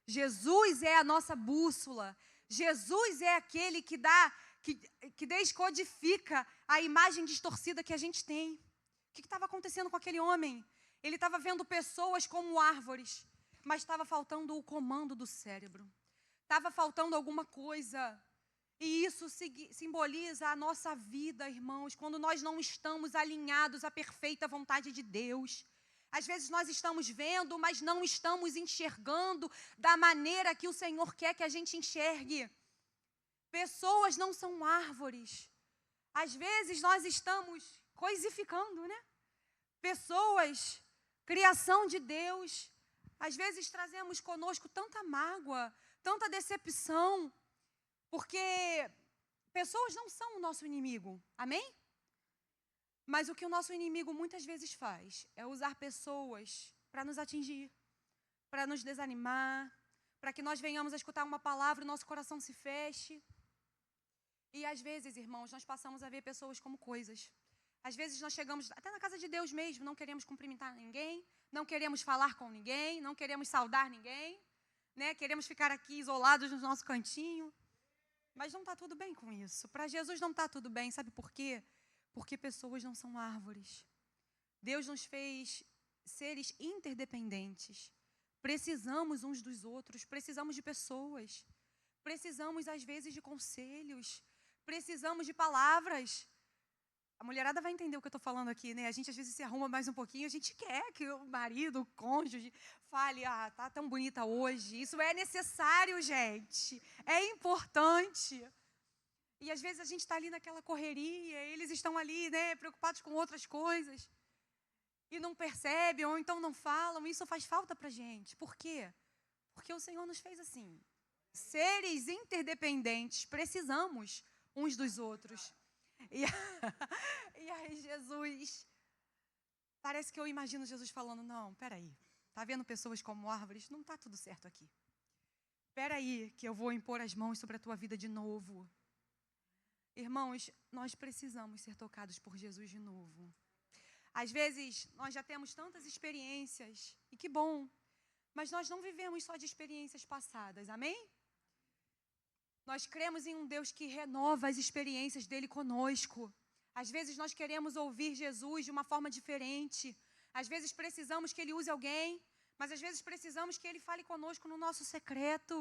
Jesus é a nossa bússola. Jesus é aquele que descodifica a imagem distorcida que a gente tem. O que estava acontecendo com aquele homem? Ele estava vendo pessoas como árvores, mas estava faltando o comando do cérebro. Estava faltando alguma coisa. E isso simboliza a nossa vida, irmãos, quando nós não estamos alinhados à perfeita vontade de Deus. Às vezes nós estamos vendo, mas não estamos enxergando da maneira que o Senhor quer que a gente enxergue. Pessoas não são árvores. Às vezes nós estamos coisificando, né? Pessoas, criação de Deus. Às vezes trazemos conosco tanta mágoa, tanta decepção, porque pessoas não são o nosso inimigo, amém? Mas o que o nosso inimigo muitas vezes faz é usar pessoas para nos atingir, para nos desanimar, para que nós venhamos a escutar uma palavra e o nosso coração se feche. E às vezes, irmãos, nós passamos a ver pessoas como coisas. Às vezes nós chegamos até na casa de Deus mesmo, não queremos cumprimentar ninguém, não queremos falar com ninguém, não queremos saudar ninguém, né? Queremos ficar aqui isolados no nosso cantinho. Mas não está tudo bem com isso. Para Jesus não está tudo bem. Sabe por quê? Porque pessoas não são árvores. Deus nos fez seres interdependentes. Precisamos uns dos outros, precisamos de pessoas. Precisamos, às vezes, de conselhos. Precisamos de palavras. A mulherada vai entender o que eu estou falando aqui, né? A gente, às vezes, se arruma mais um pouquinho. A gente quer que o marido, o cônjuge, fale, tá tão bonita hoje. Isso é necessário, gente. É importante. E, às vezes, a gente está ali naquela correria. Eles estão ali, né, preocupados com outras coisas. E não percebem, ou então não falam. Isso faz falta para a gente. Por quê? Porque o Senhor nos fez assim. Seres interdependentes. Precisamos uns dos outros. E aí Jesus, parece que eu imagino Jesus falando, não, peraí, tá vendo pessoas como árvores? Não tá tudo certo aqui. Peraí, que eu vou impor as mãos sobre a tua vida de novo. Irmãos, nós precisamos ser tocados por Jesus de novo. Às vezes, nós já temos tantas experiências, e que bom, mas nós não vivemos só de experiências passadas, amém? Nós cremos em um Deus que renova as experiências dele conosco. Às vezes nós queremos ouvir Jesus de uma forma diferente. Às vezes precisamos que ele use alguém, mas às vezes precisamos que ele fale conosco no nosso secreto.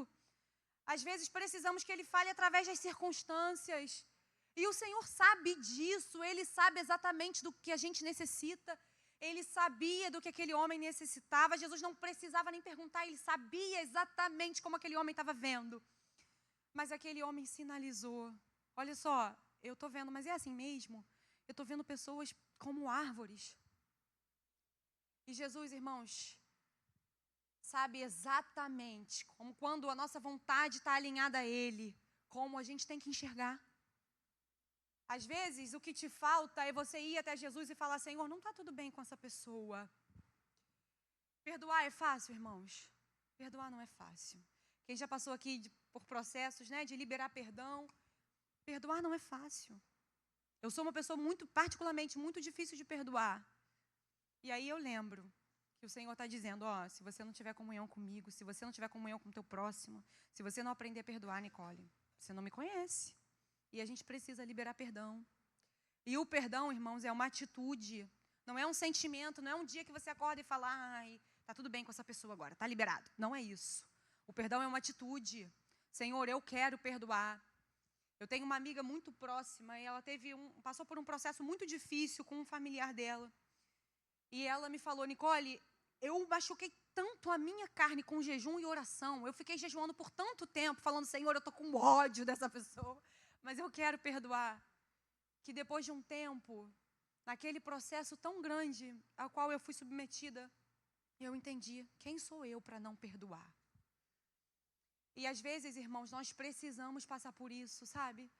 Às vezes precisamos que ele fale através das circunstâncias. E o Senhor sabe disso, ele sabe exatamente do que a gente necessita. Ele sabia do que aquele homem necessitava. Jesus não precisava nem perguntar, ele sabia exatamente como aquele homem estava vendo. Mas aquele homem sinalizou, olha só, eu estou vendo, mas é assim mesmo? Eu estou vendo pessoas como árvores. E Jesus, irmãos, sabe exatamente como quando a nossa vontade está alinhada a Ele, como a gente tem que enxergar. Às vezes, o que te falta é você ir até Jesus e falar, Senhor, não está tudo bem com essa pessoa. Perdoar é fácil, irmãos? Perdoar não é fácil. Quem já passou aqui por processos, né, de liberar perdão, perdoar não é fácil. Eu sou uma pessoa particularmente muito difícil de perdoar. E aí eu lembro que o Senhor está dizendo, se você não tiver comunhão comigo, se você não tiver comunhão com o teu próximo, se você não aprender a perdoar, Nicole, você não me conhece. E a gente precisa liberar perdão. E o perdão, irmãos, é uma atitude, não é um sentimento, não é um dia que você acorda e fala, tá tudo bem com essa pessoa agora, tá liberado. Não é isso. O perdão é uma atitude. Senhor, eu quero perdoar. Eu tenho uma amiga muito próxima e ela passou por um processo muito difícil com um familiar dela. E ela me falou, Nicole, eu machuquei tanto a minha carne com jejum e oração. Eu fiquei jejuando por tanto tempo, falando, Senhor, eu estou com ódio dessa pessoa, mas eu quero perdoar. Que depois de um tempo, naquele processo tão grande ao qual eu fui submetida, eu entendi, quem sou eu para não perdoar? E às vezes, irmãos, nós precisamos passar por isso, sabe?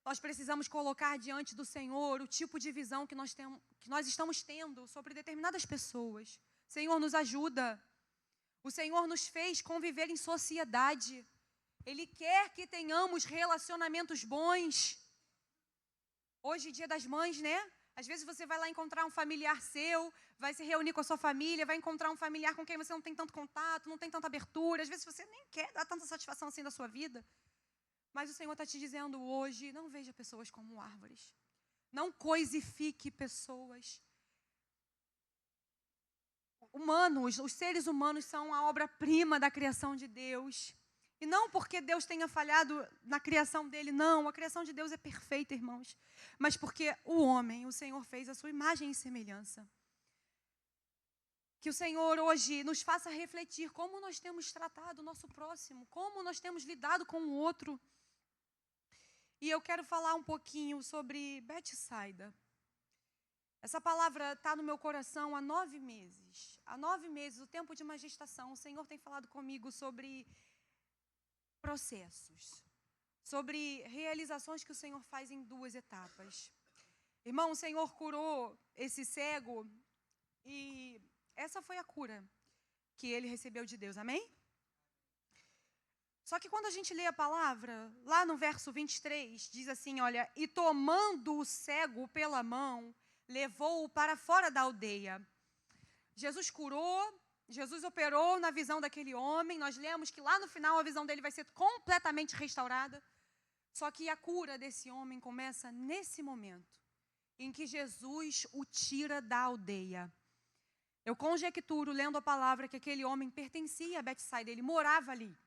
Nós precisamos colocar diante do Senhor o tipo de visão que nós estamos tendo sobre determinadas pessoas. Senhor, nos ajuda. O Senhor nos fez conviver em sociedade. Ele quer que tenhamos relacionamentos bons. Hoje é Dia das Mães, né? Às vezes você vai lá encontrar um familiar seu, vai se reunir com a sua família, vai encontrar um familiar com quem você não tem tanto contato, não tem tanta abertura. Às vezes você nem quer dar tanta satisfação assim da sua vida. Mas o Senhor está te dizendo hoje, não veja pessoas como árvores. Não coisifique pessoas. Humanos, os seres humanos são a obra-prima da criação de Deus. E não porque Deus tenha falhado na criação dele, não. A criação de Deus é perfeita, irmãos. Mas porque o homem, o Senhor fez a sua imagem e semelhança. Que o Senhor hoje nos faça refletir como nós temos tratado o nosso próximo, como nós temos lidado com o outro. E eu quero falar um pouquinho sobre Betsaida. Essa palavra está no meu coração há 9 meses. Há 9 meses, o tempo de uma gestação, o Senhor tem falado comigo sobre processos, sobre realizações que o Senhor faz em 2 etapas. Irmão, o Senhor curou esse cego e essa foi a cura que ele recebeu de Deus, amém? Só que quando a gente lê a palavra, lá no verso 23, diz assim, olha, e tomando o cego pela mão, levou-o para fora da aldeia. Jesus curou, Jesus operou na visão daquele homem, nós lemos que lá no final a visão dele vai ser completamente restaurada. Só que a cura desse homem começa nesse momento, em que Jesus o tira da aldeia. Eu conjecturo, lendo a palavra, que aquele homem pertencia a Betsaida, ele morava ali.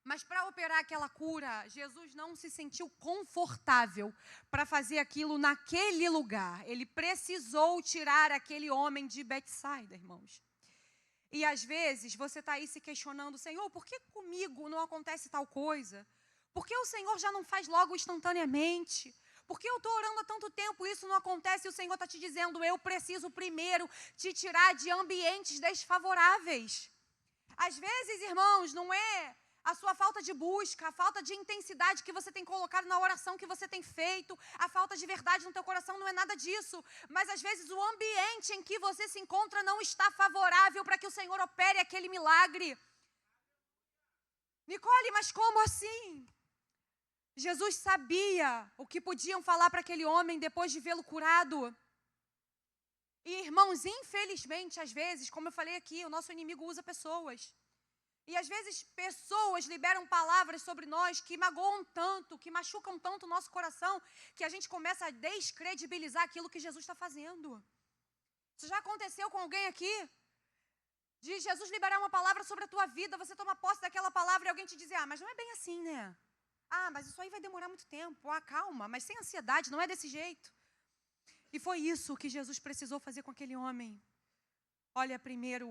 Mas para operar aquela cura, Jesus não se sentiu confortável para fazer aquilo naquele lugar. Ele precisou tirar aquele homem de Betsaida, irmãos. E às vezes você está aí se questionando, Senhor, por que comigo não acontece tal coisa? Por que o Senhor já não faz logo instantaneamente? Por que eu estou orando há tanto tempo e isso não acontece? E o Senhor está te dizendo, eu preciso primeiro te tirar de ambientes desfavoráveis. Às vezes, irmãos, não é a sua falta de busca, a falta de intensidade que você tem colocado na oração que você tem feito, a falta de verdade no teu coração, não é nada disso. Mas às vezes o ambiente em que você se encontra não está favorável para que o Senhor opere aquele milagre. Nicole, mas como assim? Jesus sabia o que podiam falar para aquele homem depois de vê-lo curado. E irmãos, infelizmente, às vezes, como eu falei aqui, o nosso inimigo usa pessoas. E às vezes pessoas liberam palavras sobre nós que magoam tanto, que machucam tanto o nosso coração, que a gente começa a descredibilizar aquilo que Jesus está fazendo. Isso já aconteceu com alguém aqui? De Jesus liberar uma palavra sobre a tua vida, você toma posse daquela palavra e alguém te dizer, mas não é bem assim, né? Mas isso aí vai demorar muito tempo. Calma, mas sem ansiedade, não é desse jeito. E foi isso que Jesus precisou fazer com aquele homem. Olha, primeiro,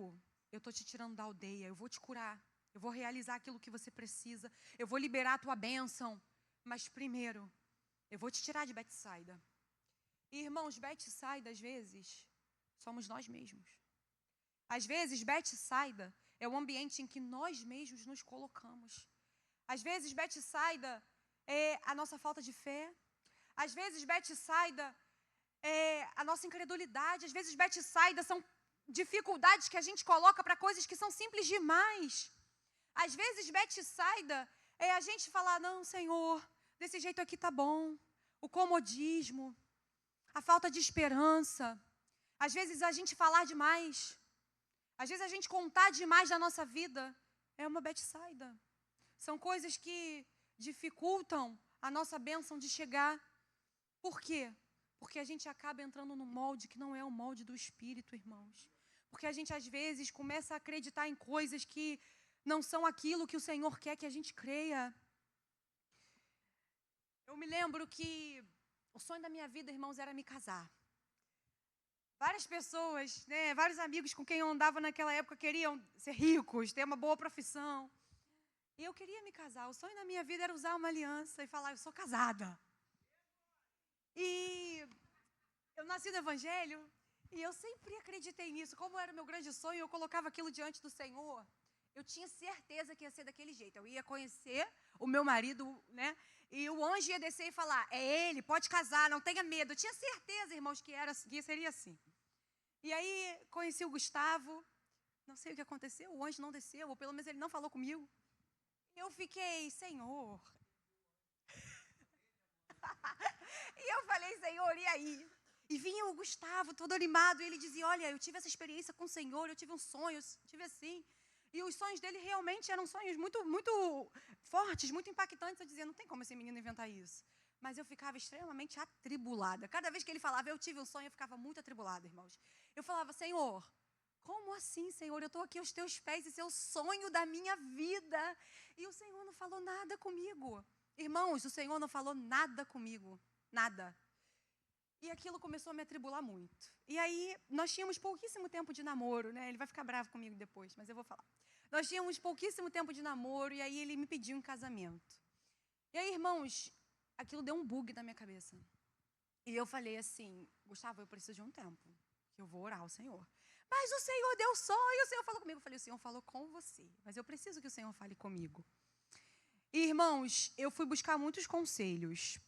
eu estou te tirando da aldeia, eu vou te curar, eu vou realizar aquilo que você precisa, eu vou liberar a tua bênção, mas primeiro, eu vou te tirar de Betsaida. E irmãos, Betsaida, às vezes, somos nós mesmos. Às vezes, Betsaida é o ambiente em que nós mesmos nos colocamos. Às vezes, Betsaida é a nossa falta de fé. Às vezes, Betsaida é a nossa incredulidade. Às vezes, Betsaida são dificuldades que a gente coloca para coisas que são simples demais. Às vezes, Betsaida é a gente falar, não, Senhor, desse jeito aqui tá bom. O comodismo, a falta de esperança. Às vezes, a gente falar demais. Às vezes, a gente contar demais da nossa vida. É uma Betsaida. São coisas que dificultam a nossa bênção de chegar. Por quê? Porque a gente acaba entrando num molde que não é o molde do Espírito, irmãos. Porque a gente, às vezes, começa a acreditar em coisas que não são aquilo que o Senhor quer que a gente creia. Eu me lembro que o sonho da minha vida, irmãos, era me casar. Várias pessoas, né, vários amigos com quem eu andava naquela época queriam ser ricos, ter uma boa profissão. E eu queria me casar. O sonho da minha vida era usar uma aliança e falar, eu sou casada. E eu nasci no Evangelho e eu sempre acreditei nisso. Como era o meu grande sonho, eu colocava aquilo diante do Senhor. Eu tinha certeza que ia ser daquele jeito. Eu ia conhecer o meu marido, né? E o anjo ia descer e falar, é ele, pode casar, não tenha medo. Eu tinha certeza, irmãos, que seria assim. E aí, conheci o Gustavo. Não, não sei o que aconteceu, o anjo não desceu, ou pelo menos ele não falou comigo. Eu fiquei, Senhor. E eu falei, Senhor, e aí? E vinha o Gustavo todo animado, e ele dizia, olha, eu tive essa experiência com o Senhor, eu tive um sonho, eu tive assim. E os sonhos dele realmente eram sonhos muito, muito fortes, muito impactantes. Eu dizia, não tem como esse menino inventar isso. Mas eu ficava extremamente atribulada. Cada vez que ele falava, eu tive um sonho, eu ficava muito atribulada, irmãos. Eu falava, Senhor, como assim, Senhor? Eu estou aqui aos teus pés, esse é o sonho da minha vida. E o Senhor não falou nada comigo. Irmãos, o Senhor não falou nada comigo. Nada. E aquilo começou a me atribular muito. E aí, nós tínhamos pouquíssimo tempo de namoro, né? Ele vai ficar bravo comigo depois, mas eu vou falar. Nós tínhamos pouquíssimo tempo de namoro, e aí ele me pediu em casamento. E aí, irmãos, aquilo deu um bug na minha cabeça. E eu falei assim, Gustavo, eu preciso de um tempo, que eu vou orar ao Senhor. Mas o Senhor deu sonho, o Senhor falou comigo. Eu falei, o Senhor falou com você, mas eu preciso que o Senhor fale comigo. E, irmãos, eu fui buscar muitos conselhos.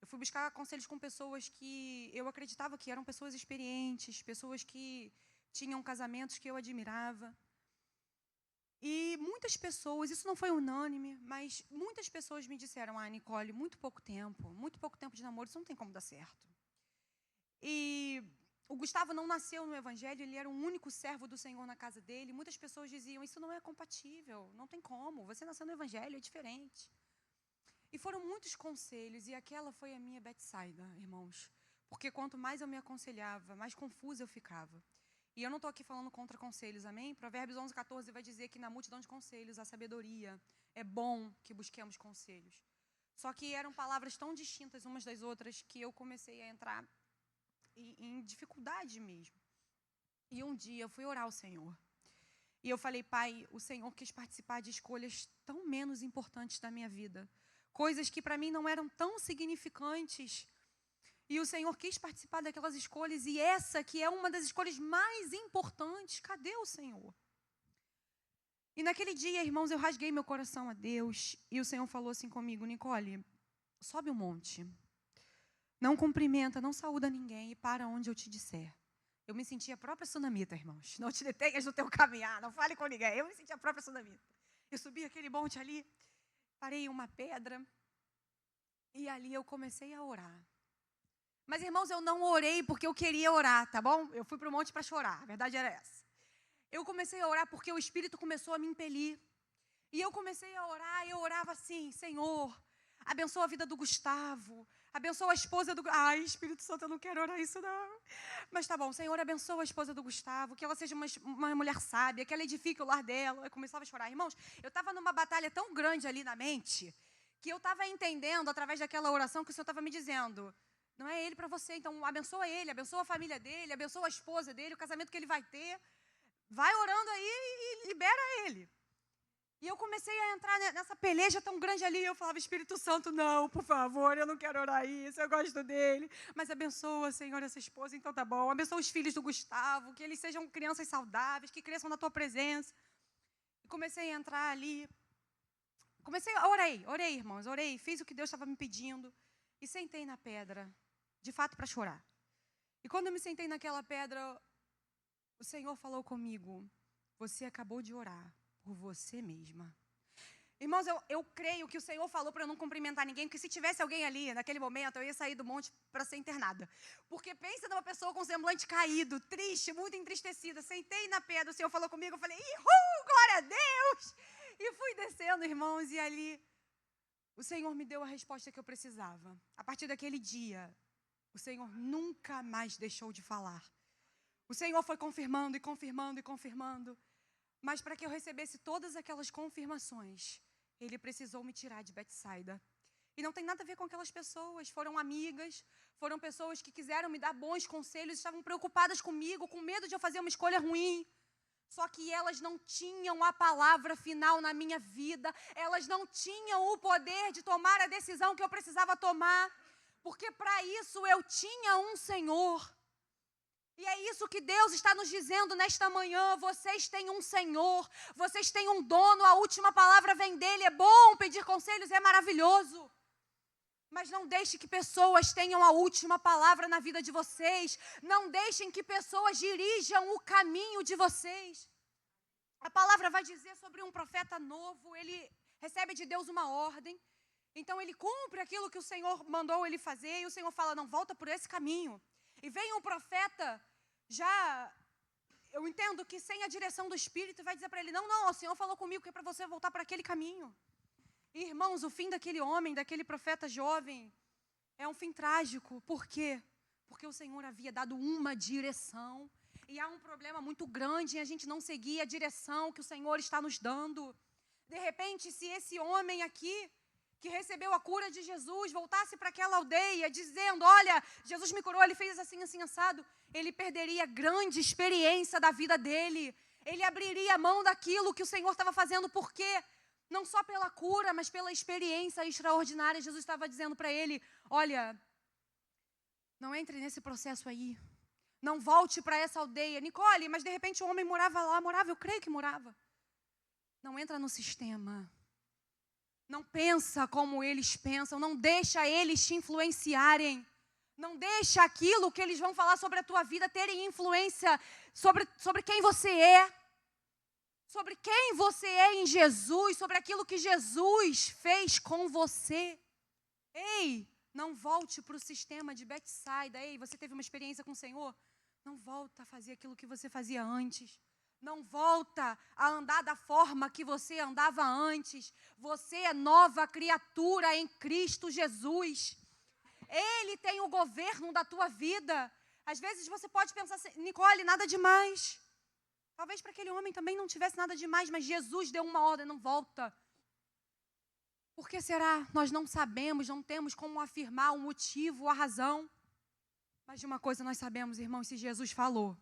Eu fui buscar conselhos com pessoas que eu acreditava que eram pessoas experientes, pessoas que tinham casamentos que eu admirava. E muitas pessoas, isso não foi unânime, mas muitas pessoas me disseram, Nicole, muito pouco tempo de namoro, isso não tem como dar certo. E o Gustavo não nasceu no Evangelho, ele era o único servo do Senhor na casa dele. Muitas pessoas diziam, isso não é compatível, não tem como, você nasceu no Evangelho, é diferente. E foram muitos conselhos, e aquela foi a minha Betsaida, irmãos. Porque quanto mais eu me aconselhava, mais confusa eu ficava. E eu não estou aqui falando contra conselhos, amém? Provérbios 11:14 vai dizer que na multidão de conselhos há sabedoria. É bom que busquemos conselhos. Só que eram palavras tão distintas umas das outras que eu comecei a entrar em dificuldade mesmo. E um dia eu fui orar ao Senhor. E eu falei, Pai, o Senhor quis participar de escolhas tão menos importantes da minha vida. Coisas que para mim não eram tão significantes. E o Senhor quis participar daquelas escolhas. E essa que é uma das escolhas mais importantes. Cadê o Senhor? E naquele dia, irmãos, eu rasguei meu coração a Deus. E o Senhor falou assim comigo, Nicole, sobe um monte. Não cumprimenta, não saúda ninguém. E para onde eu te disser. Eu me senti a própria sunamita, irmãos. Não te detenhas no teu caminhar. Não fale com ninguém. Eu me senti a própria sunamita. Eu subi aquele monte ali. Parei em uma pedra. E ali eu comecei a orar. Mas, irmãos, eu não orei porque eu queria orar, tá bom? Eu fui para o monte para chorar, a verdade era essa. Eu comecei a orar porque o Espírito começou a me impelir. E eu comecei a orar, e eu orava assim, Senhor, abençoa a vida do Gustavo, abençoa a esposa do... Ai, Espírito Santo, eu não quero orar isso não. Mas tá bom, Senhor, abençoa a esposa do Gustavo, que ela seja uma mulher sábia, que ela edifique o lar dela. Eu começava a chorar. Irmãos, eu estava numa batalha tão grande ali na mente, que eu estava entendendo, através daquela oração, que o Senhor estava me dizendo... Não é ele para você, então abençoa ele, abençoa a família dele, abençoa a esposa dele, o casamento que ele vai ter. Vai orando aí e libera ele. E eu comecei a entrar nessa peleja tão grande ali. Eu falava, Espírito Santo, não, por favor, eu não quero orar isso, eu gosto dele. Mas abençoa, Senhor, essa esposa, então tá bom. Abençoa os filhos do Gustavo, que eles sejam crianças saudáveis, que cresçam na tua presença. E comecei a entrar ali. Orei, irmãos, orei, fiz o que Deus estava me pedindo. E sentei na pedra. De fato, para chorar. E quando eu me sentei naquela pedra, o Senhor falou comigo, você acabou de orar por você mesma. Irmãos, eu creio que o Senhor falou para eu não cumprimentar ninguém, porque se tivesse alguém ali, naquele momento, eu ia sair do monte para ser internada. Porque pensa numa pessoa com semblante caído, triste, muito entristecida. Sentei na pedra, o Senhor falou comigo, eu falei, glória a Deus! E fui descendo, irmãos, e ali o Senhor me deu a resposta que eu precisava. A partir daquele dia, o Senhor nunca mais deixou de falar. O Senhor foi confirmando e confirmando e confirmando. Mas para que eu recebesse todas aquelas confirmações, Ele precisou me tirar de Betsaida. E não tem nada a ver com aquelas pessoas. Foram amigas, foram pessoas que quiseram me dar bons conselhos, estavam preocupadas comigo, com medo de eu fazer uma escolha ruim. Só que elas não tinham a palavra final na minha vida. Elas não tinham o poder de tomar a decisão que eu precisava tomar. Porque para isso eu tinha um Senhor. E é isso que Deus está nos dizendo nesta manhã. Vocês têm um Senhor, vocês têm um dono, a última palavra vem dele. É bom pedir conselhos, é maravilhoso. Mas não deixe que pessoas tenham a última palavra na vida de vocês. Não deixem que pessoas dirijam o caminho de vocês. A palavra vai dizer sobre um profeta novo, ele recebe de Deus uma ordem, então ele cumpre aquilo que o Senhor mandou ele fazer, e o Senhor fala, não, volta por esse caminho. E vem um profeta, já, eu entendo que sem a direção do Espírito, vai dizer para ele, não, o Senhor falou comigo que é para você voltar para aquele caminho. E, irmãos, o fim daquele homem, daquele profeta jovem, é um fim trágico. Por quê? Porque o Senhor havia dado uma direção. E há um problema muito grande em a gente não seguir a direção que o Senhor está nos dando. De repente, se esse homem aqui, que recebeu a cura de Jesus, voltasse para aquela aldeia dizendo, olha, Jesus me curou, ele fez assim, assim, assado, ele perderia grande experiência da vida dele. Ele abriria mão daquilo que o Senhor estava fazendo, por quê? Não só pela cura, mas pela experiência extraordinária. Jesus estava dizendo para ele, olha, não entre nesse processo aí. Não volte para essa aldeia. Nicole, mas de repente o homem morava lá. Morava, eu creio que morava. Não entra no sistema. Não pensa como eles pensam. Não deixa eles te influenciarem. Não deixa aquilo que eles vão falar sobre a tua vida terem influência sobre quem você é. Sobre quem você é em Jesus. Sobre aquilo que Jesus fez com você. Ei, não volte para o sistema de Betsaida. Ei, você teve uma experiência com o Senhor? Não volta a fazer aquilo que você fazia antes. Não volta a andar da forma que você andava antes. Você é nova criatura em Cristo Jesus. Ele tem o governo da tua vida. Às vezes você pode pensar assim, Nicole, nada demais. Talvez para aquele homem também não tivesse nada demais, mas Jesus deu uma ordem, não volta. Por que será? Nós não sabemos, não temos como afirmar o motivo, a razão. Mas de uma coisa nós sabemos, irmãos, se Jesus falou,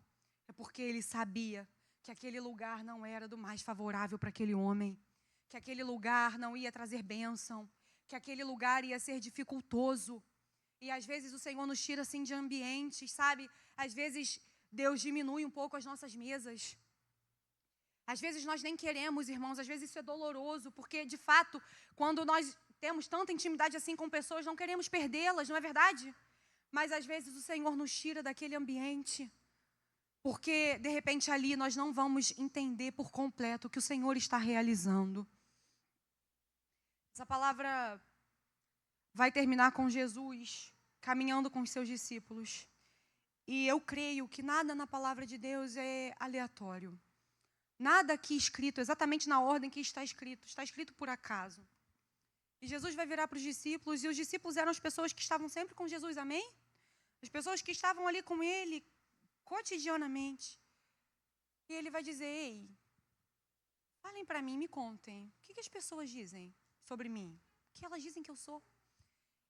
é porque ele sabia que aquele lugar não era do mais favorável para aquele homem, que aquele lugar não ia trazer bênção, que aquele lugar ia ser dificultoso. E às vezes o Senhor nos tira assim de ambientes, sabe? Às vezes Deus diminui um pouco as nossas mesas. Às vezes nós nem queremos, irmãos, às vezes isso é doloroso, porque de fato, quando nós temos tanta intimidade assim com pessoas, não queremos perdê-las, não é verdade? Mas às vezes o Senhor nos tira daquele ambiente, porque de repente ali nós não vamos entender por completo o que o Senhor está realizando. Essa palavra vai terminar com Jesus caminhando com os seus discípulos. E eu creio que nada na palavra de Deus é aleatório. Nada aqui escrito, exatamente na ordem que está escrito por acaso. E Jesus vai virar para os discípulos, e os discípulos eram as pessoas que estavam sempre com Jesus, amém? As pessoas que estavam ali com ele cotidianamente. E ele vai dizer, ei, falem para mim, me contem, o que as pessoas dizem sobre mim? O que elas dizem que eu sou?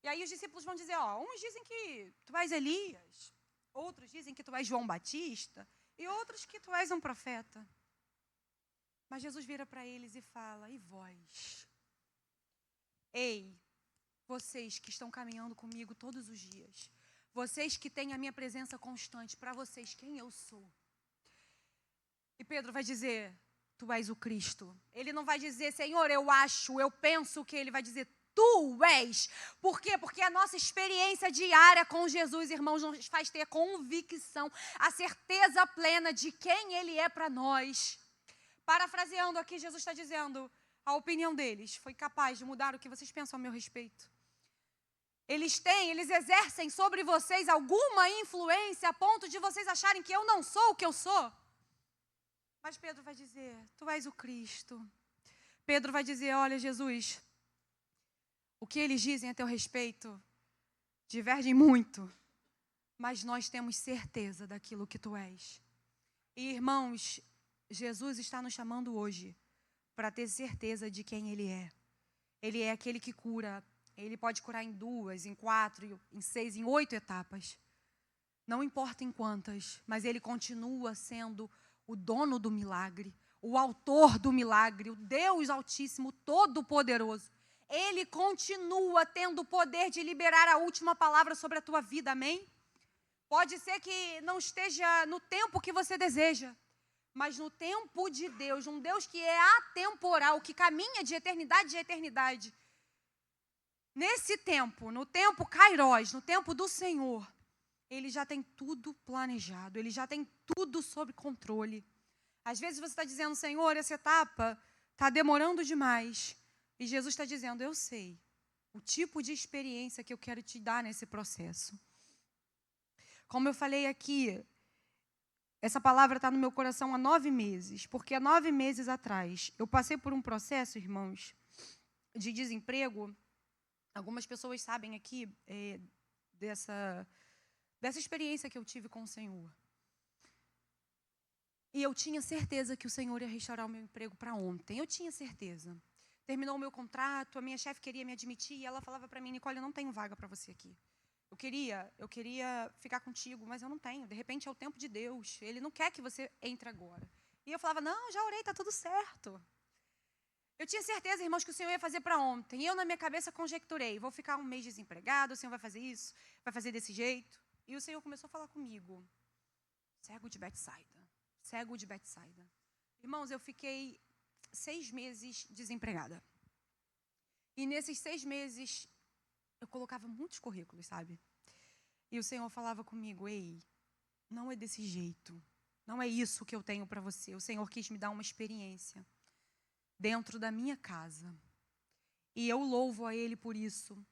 E aí os discípulos vão dizer, uns dizem que tu és Elias, outros dizem que tu és João Batista, e outros que tu és um profeta. Mas Jesus vira para eles e fala, e vós? Ei, vocês que estão caminhando comigo todos os dias, vocês que têm a minha presença constante, para vocês, quem eu sou? E Pedro vai dizer, tu és o Cristo. Ele não vai dizer, Senhor, eu acho, eu penso que ele vai dizer, tu és. Por quê? Porque a nossa experiência diária com Jesus, irmãos, nos faz ter convicção, a certeza plena de quem ele é para nós. Parafraseando aqui, Jesus está dizendo, a opinião deles foi capaz de mudar o que vocês pensam a meu respeito. Eles exercem sobre vocês alguma influência a ponto de vocês acharem que eu não sou o que eu sou. Mas Pedro vai dizer, tu és o Cristo. Pedro vai dizer, olha Jesus, o que eles dizem a teu respeito divergem muito, mas nós temos certeza daquilo que tu és. E irmãos, Jesus está nos chamando hoje para ter certeza de quem Ele é. Ele é aquele que cura. Ele pode curar em 2, em 4, em 6, em 8 etapas. Não importa em quantas, mas Ele continua sendo o dono do milagre, o autor do milagre, o Deus Altíssimo, Todo-Poderoso. Ele continua tendo o poder de liberar a última palavra sobre a tua vida, amém? Pode ser que não esteja no tempo que você deseja, mas no tempo de Deus, um Deus que é atemporal, que caminha de eternidade a eternidade. Nesse tempo, no tempo Kairos, no tempo do Senhor, Ele já tem tudo planejado, Ele já tem tudo sob controle. Às vezes você está dizendo, Senhor, essa etapa está demorando demais. E Jesus está dizendo, eu sei o tipo de experiência que eu quero te dar nesse processo. Como eu falei aqui, essa palavra está no meu coração há 9 meses, porque há 9 meses atrás eu passei por um processo, irmãos, de desemprego. Algumas pessoas sabem aqui dessa experiência que eu tive com o Senhor. E eu tinha certeza que o Senhor ia restaurar o meu emprego para ontem. Eu tinha certeza. Terminou o meu contrato, a minha chefe queria me admitir e ela falava para mim, Nicole, eu não tenho vaga para você aqui. Eu queria ficar contigo, mas eu não tenho. De repente é o tempo de Deus. Ele não quer que você entre agora. E eu falava, não, já orei, está tudo certo. Eu tinha certeza, irmãos, que o Senhor ia fazer para ontem. E eu, na minha cabeça, conjecturei. Vou ficar um mês desempregado, o Senhor vai fazer isso, vai fazer desse jeito. E o Senhor começou a falar comigo. Cego de Betsaida. Cego de Betsaida. Irmãos, eu fiquei 6 meses desempregada. E nesses 6 meses, eu colocava muitos currículos, sabe? E o Senhor falava comigo, ei, não é desse jeito. Não é isso que eu tenho para você. O Senhor quis me dar uma experiência dentro da minha casa. E eu louvo a Ele por isso.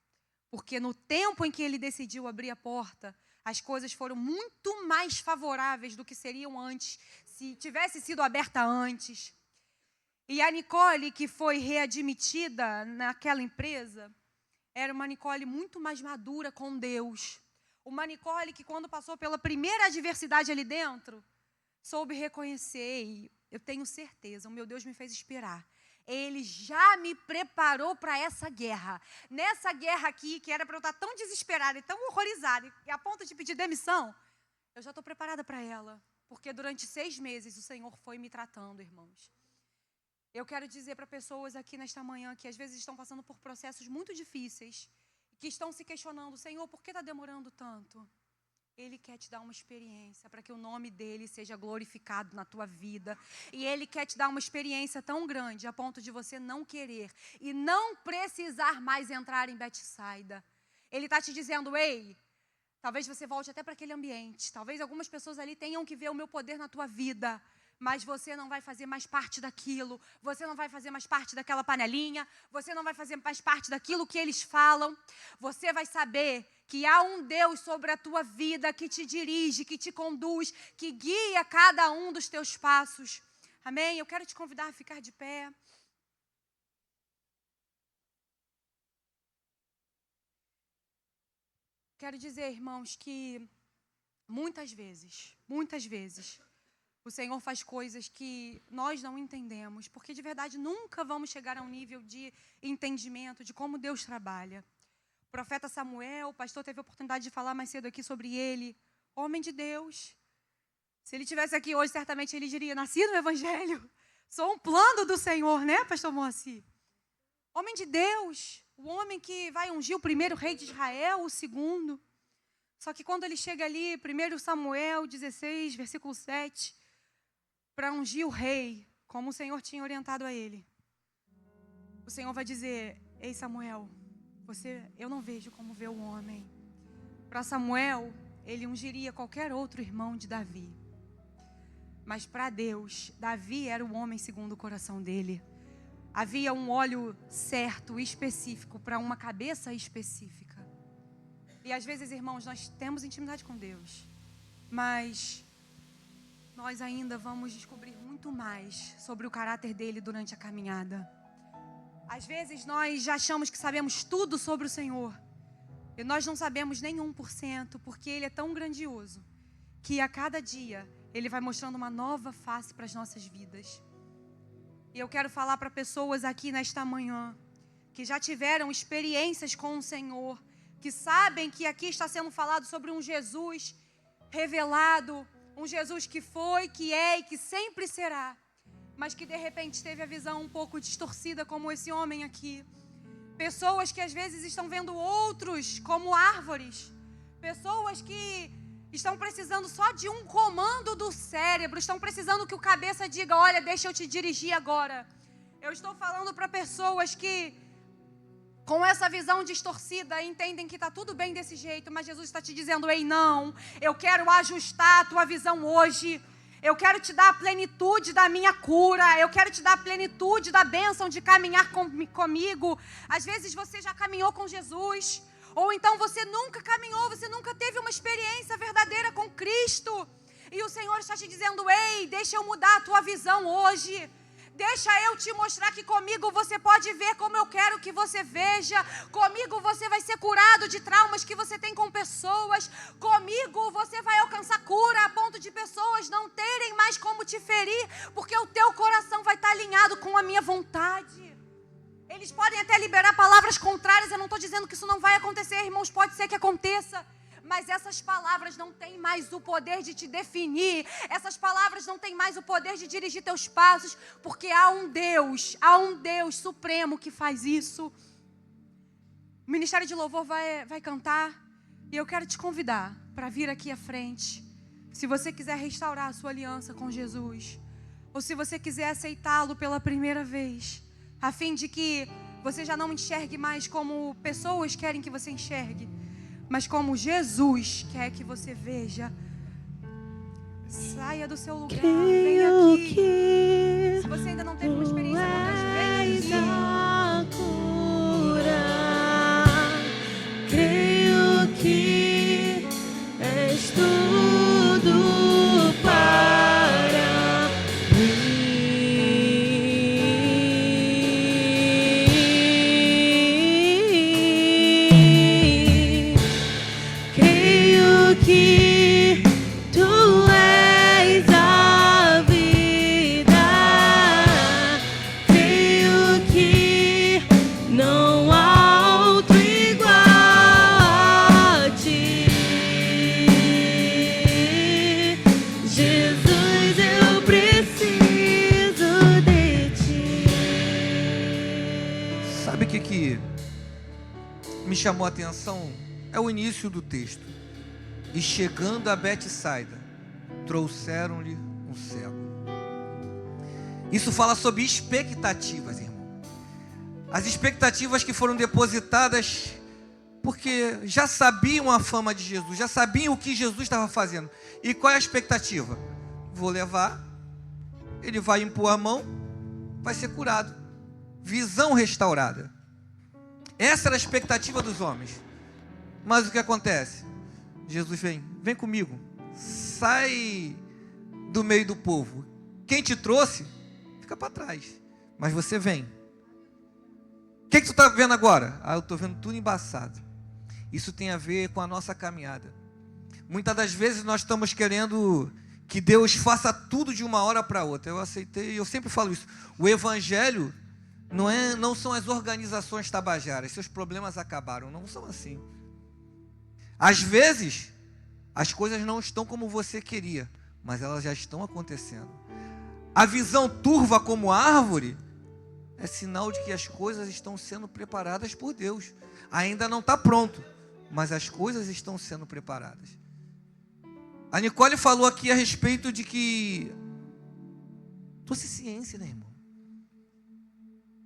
Porque no tempo em que Ele decidiu abrir a porta, as coisas foram muito mais favoráveis do que seriam antes, se tivesse sido aberta antes. E a Nicole, que foi readmitida naquela empresa, era uma Nicole muito mais madura com Deus. Uma Nicole que, quando passou pela primeira adversidade ali dentro, soube reconhecer, e eu tenho certeza, o meu Deus me fez esperar. Ele já me preparou para essa guerra. Nessa guerra aqui, que era para eu estar tão desesperada e tão horrorizada, e a ponto de pedir demissão, eu já estou preparada para ela. Porque durante 6 meses o Senhor foi me tratando, irmãos. Eu quero dizer para pessoas aqui nesta manhã que às vezes estão passando por processos muito difíceis, que estão se questionando, Senhor, por que está demorando tanto? Ele quer te dar uma experiência para que o nome dele seja glorificado na tua vida. E ele quer te dar uma experiência tão grande a ponto de você não querer e não precisar mais entrar em Betsaida. Ele está te dizendo, ei, talvez você volte até para aquele ambiente. Talvez algumas pessoas ali tenham que ver o meu poder na tua vida. Mas você não vai fazer mais parte daquilo, você não vai fazer mais parte daquela panelinha, você não vai fazer mais parte daquilo que eles falam. Você vai saber que há um Deus sobre a tua vida que te dirige, que te conduz, que guia cada um dos teus passos. Amém? Eu quero te convidar a ficar de pé. Quero dizer, irmãos, que muitas vezes, o Senhor faz coisas que nós não entendemos, porque de verdade nunca vamos chegar a um nível de entendimento de como Deus trabalha. O profeta Samuel, o pastor teve a oportunidade de falar mais cedo aqui sobre ele, homem de Deus. Se ele estivesse aqui hoje, certamente ele diria, nasci no Evangelho, sou um plano do Senhor, né, pastor Moacir? Homem de Deus, o homem que vai ungir o primeiro rei de Israel, o segundo. Só que quando ele chega ali, 1 Samuel 16, versículo 7, para ungir o rei, como o Senhor tinha orientado a ele, o Senhor vai dizer, ei Samuel, eu não vejo como vê o homem. Para Samuel, ele ungiria qualquer outro irmão de Davi. Mas para Deus, Davi era o homem segundo o coração dele. Havia um óleo certo, específico, para uma cabeça específica. E às vezes, irmãos, nós temos intimidade com Deus, mas nós ainda vamos descobrir muito mais sobre o caráter dele durante a caminhada. Às vezes nós já achamos que sabemos tudo sobre o Senhor, e nós não sabemos nem 1%, porque ele é tão grandioso, que a cada dia ele vai mostrando uma nova face para as nossas vidas. E eu quero falar para pessoas aqui nesta manhã, que já tiveram experiências com o Senhor, que sabem que aqui está sendo falado sobre um Jesus revelado, um Jesus que foi, que é e que sempre será, mas que de repente teve a visão um pouco distorcida, como esse homem aqui. Pessoas que às vezes estão vendo outros como árvores. Pessoas que estão precisando só de um comando do cérebro, estão precisando que o cabeça diga, olha, deixa eu te dirigir agora. Eu estou falando para pessoas que, com essa visão distorcida, entendem que está tudo bem desse jeito, mas Jesus está te dizendo, ei, não, eu quero ajustar a tua visão hoje. Eu quero te dar a plenitude da minha cura. Eu quero te dar a plenitude da bênção de caminhar comigo. Às vezes você já caminhou com Jesus. Ou então você nunca caminhou, você nunca teve uma experiência verdadeira com Cristo. E o Senhor está te dizendo: ei, deixa eu mudar a tua visão hoje. Deixa eu te mostrar que comigo você pode ver como eu quero que você veja. Comigo você vai ser curado de traumas que você tem com pessoas. Comigo você vai alcançar cura a ponto de pessoas não terem mais como te ferir, porque o teu coração vai estar alinhado com a minha vontade. Eles podem até liberar palavras contrárias. Eu não estou dizendo que isso não vai acontecer, irmãos. Pode ser que aconteça. Mas essas palavras não têm mais o poder de te definir. Essas palavras não têm mais o poder de dirigir teus passos. Porque há um Deus supremo que faz isso. O Ministério de Louvor vai cantar. E eu quero te convidar para vir aqui à frente. Se você quiser restaurar a sua aliança com Jesus. Ou se você quiser aceitá-lo pela primeira vez. A fim de que você já não enxergue mais como pessoas querem que você enxergue, mas como Jesus quer que você veja. Saia do seu lugar, vem aqui. Se você ainda não teve uma experiência com Deus, vem aqui. Creio que és tudo para mim. Creio que tu és a vida. Creio que não há outro igual a ti. Jesus, eu preciso de ti. Sabe o que me chamou a atenção? É o início do texto. E chegando a Betsaida, trouxeram-lhe um cego. Isso fala sobre expectativas, irmão. As expectativas que foram depositadas porque já sabiam a fama de Jesus, já sabiam o que Jesus estava fazendo. E qual é a expectativa? Vou levar, ele vai impor a mão, vai ser curado. Visão restaurada. Essa era a expectativa dos homens. Mas o que acontece? Jesus vem comigo, sai do meio do povo. Quem te trouxe, fica para trás, mas você vem. O que tu está vendo agora? Eu estou vendo tudo embaçado. Isso tem a ver com a nossa caminhada. Muitas das vezes nós estamos querendo que Deus faça tudo de uma hora para outra. Eu aceitei, eu sempre falo isso. O Evangelho não são as organizações tabajaras. Seus problemas acabaram, não são assim. Às vezes, as coisas não estão como você queria, mas elas já estão acontecendo. A visão turva como árvore é sinal de que as coisas estão sendo preparadas por Deus. Ainda não está pronto, mas as coisas estão sendo preparadas. A Nicole falou aqui a respeito de que trouxe ciência, né, irmão?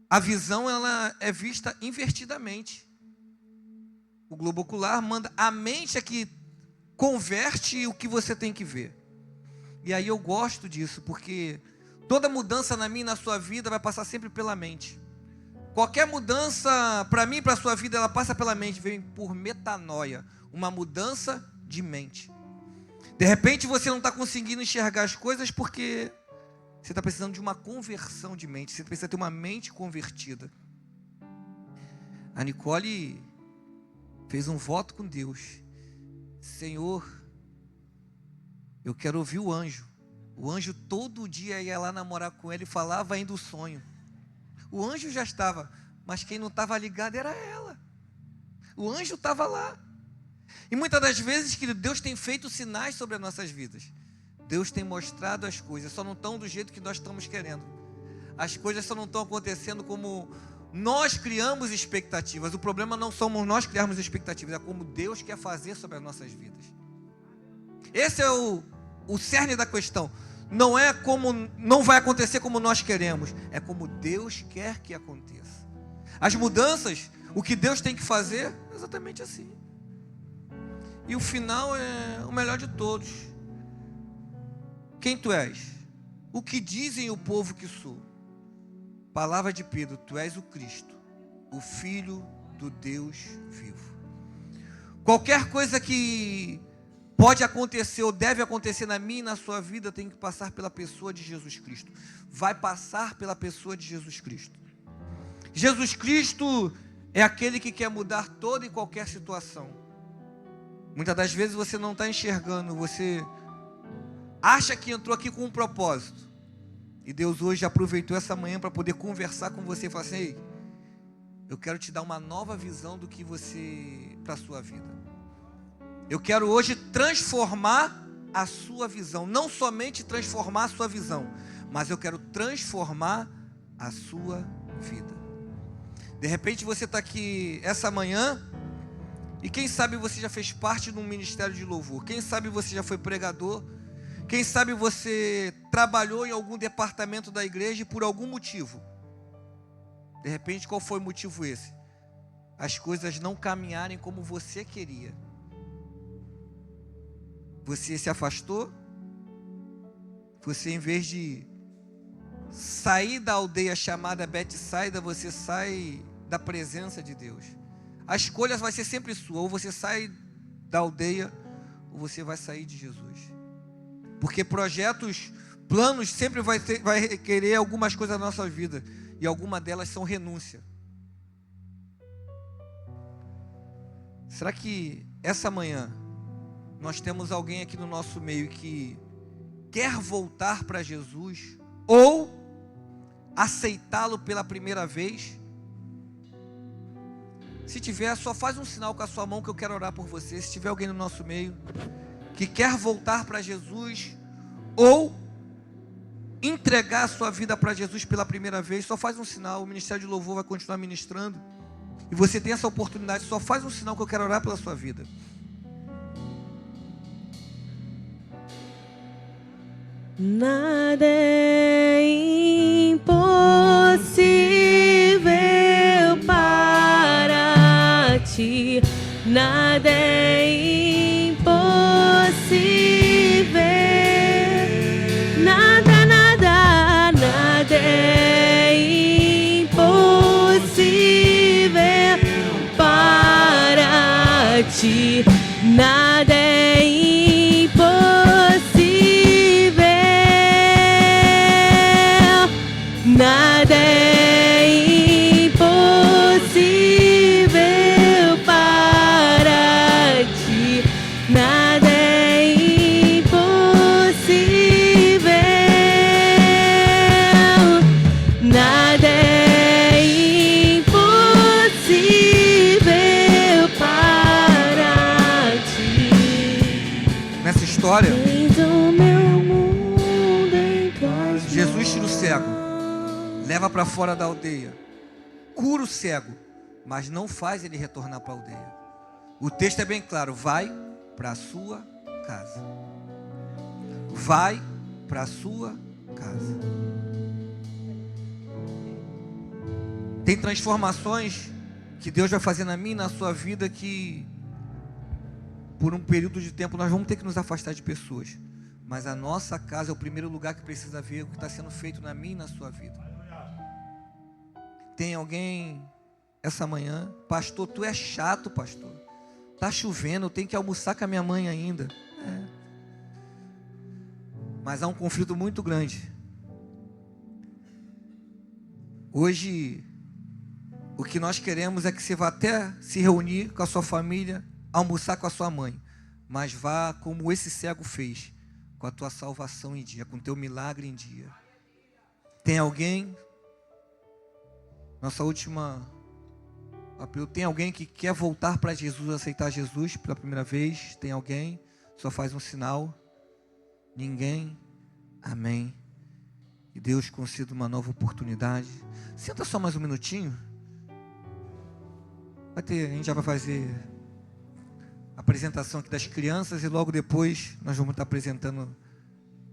A visão, ela é vista invertidamente. O globo ocular manda, a mente é que converte o que você tem que ver. E aí eu gosto disso, porque toda mudança na minha e na sua vida vai passar sempre pela mente. Qualquer mudança, para mim e para a sua vida, ela passa pela mente, vem por metanoia, uma mudança de mente. De repente você não está conseguindo enxergar as coisas porque você está precisando de uma conversão de mente, você precisa ter uma mente convertida. A Nicole fez um voto com Deus. Senhor, eu quero ouvir o anjo. O anjo todo dia ia lá namorar com ele e falava ainda o sonho. O anjo já estava, mas quem não estava ligado era ela. O anjo estava lá. E muitas das vezes, querido, Deus tem feito sinais sobre as nossas vidas. Deus tem mostrado as coisas, só não estão do jeito que nós estamos querendo. As coisas só não estão acontecendo como nós criamos expectativas. O problema não somos nós criarmos expectativas, é como Deus quer fazer sobre as nossas vidas. Esse é o cerne da questão. Não é como, não vai acontecer como nós queremos, é como Deus quer que aconteça. As mudanças, o que Deus tem que fazer, é exatamente assim. E o final é o melhor de todos. Quem tu és? O que dizem o povo que sou? Palavra de Pedro, tu és o Cristo, o Filho do Deus vivo. Qualquer coisa que pode acontecer ou deve acontecer na minha e na sua vida tem que passar pela pessoa de Jesus Cristo. Vai passar pela pessoa de Jesus Cristo. Jesus Cristo é aquele que quer mudar toda e qualquer situação. Muitas das vezes você não está enxergando, você acha que entrou aqui com um propósito. E Deus hoje aproveitou essa manhã para poder conversar com você e falar assim: ei, eu quero te dar uma nova visão do que você, para a sua vida. Eu quero hoje transformar a sua visão. Não somente transformar a sua visão, mas eu quero transformar a sua vida. De repente você está aqui essa manhã e quem sabe você já fez parte de um ministério de louvor. Quem sabe você já foi pregador. Quem sabe você trabalhou em algum departamento da igreja e por algum motivo. De repente, qual foi o motivo esse? As coisas não caminharem como você queria. Você se afastou. Você, em vez de sair da aldeia chamada Betsaida, você sai da presença de Deus. A escolha vai ser sempre sua. Ou você sai da aldeia, ou você vai sair de Jesus. Porque projetos, planos, sempre vai requerer algumas coisas na nossa vida. E algumas delas são renúncia. Será que essa manhã nós temos alguém aqui no nosso meio que quer voltar para Jesus ou aceitá-lo pela primeira vez? Se tiver, só faz um sinal com a sua mão que eu quero orar por você. Se tiver alguém no nosso meio que quer voltar para Jesus ou entregar a sua vida para Jesus pela primeira vez, só faz um sinal. O Ministério de Louvor vai continuar ministrando e você tem essa oportunidade. Só faz um sinal que eu quero orar pela sua vida. Nada é impossível para ti. Nada é impossível. Nada, nada, nada é impossível para ti. Nada é impossível. Nada é impossível para ti. Nada é impossível. Nada é impossível para ti. Nessa história, Tens o meu mundo em tuas Jesus tira o cego, mãos. leva para fora da aldeia, cura o cego, mas não faz ele retornar para a aldeia. O texto é bem claro: vai para a sua casa. Vai para a sua casa. Tem transformações que Deus vai fazer na minha e na sua vida que por um período de tempo nós vamos ter que nos afastar de pessoas. Mas a nossa casa é o primeiro lugar que precisa ver o que está sendo feito na minha e na sua vida. Tem alguém essa manhã: pastor, tu é chato, pastor. Tá chovendo, eu tenho que almoçar com a minha mãe ainda. Mas há um conflito muito grande. Hoje, o que nós queremos é que você vá até se reunir com a sua família, almoçar com a sua mãe, mas vá como esse cego fez, com a tua salvação em dia, com o teu milagre em dia. Tem alguém? Nossa última apelo. Tem alguém que quer voltar para Jesus, aceitar Jesus pela primeira vez? Tem alguém? Só faz um sinal. Ninguém? Amém. Que Deus conceda uma nova oportunidade. Senta só mais um minutinho. A gente já vai fazer a apresentação aqui das crianças e logo depois nós vamos estar apresentando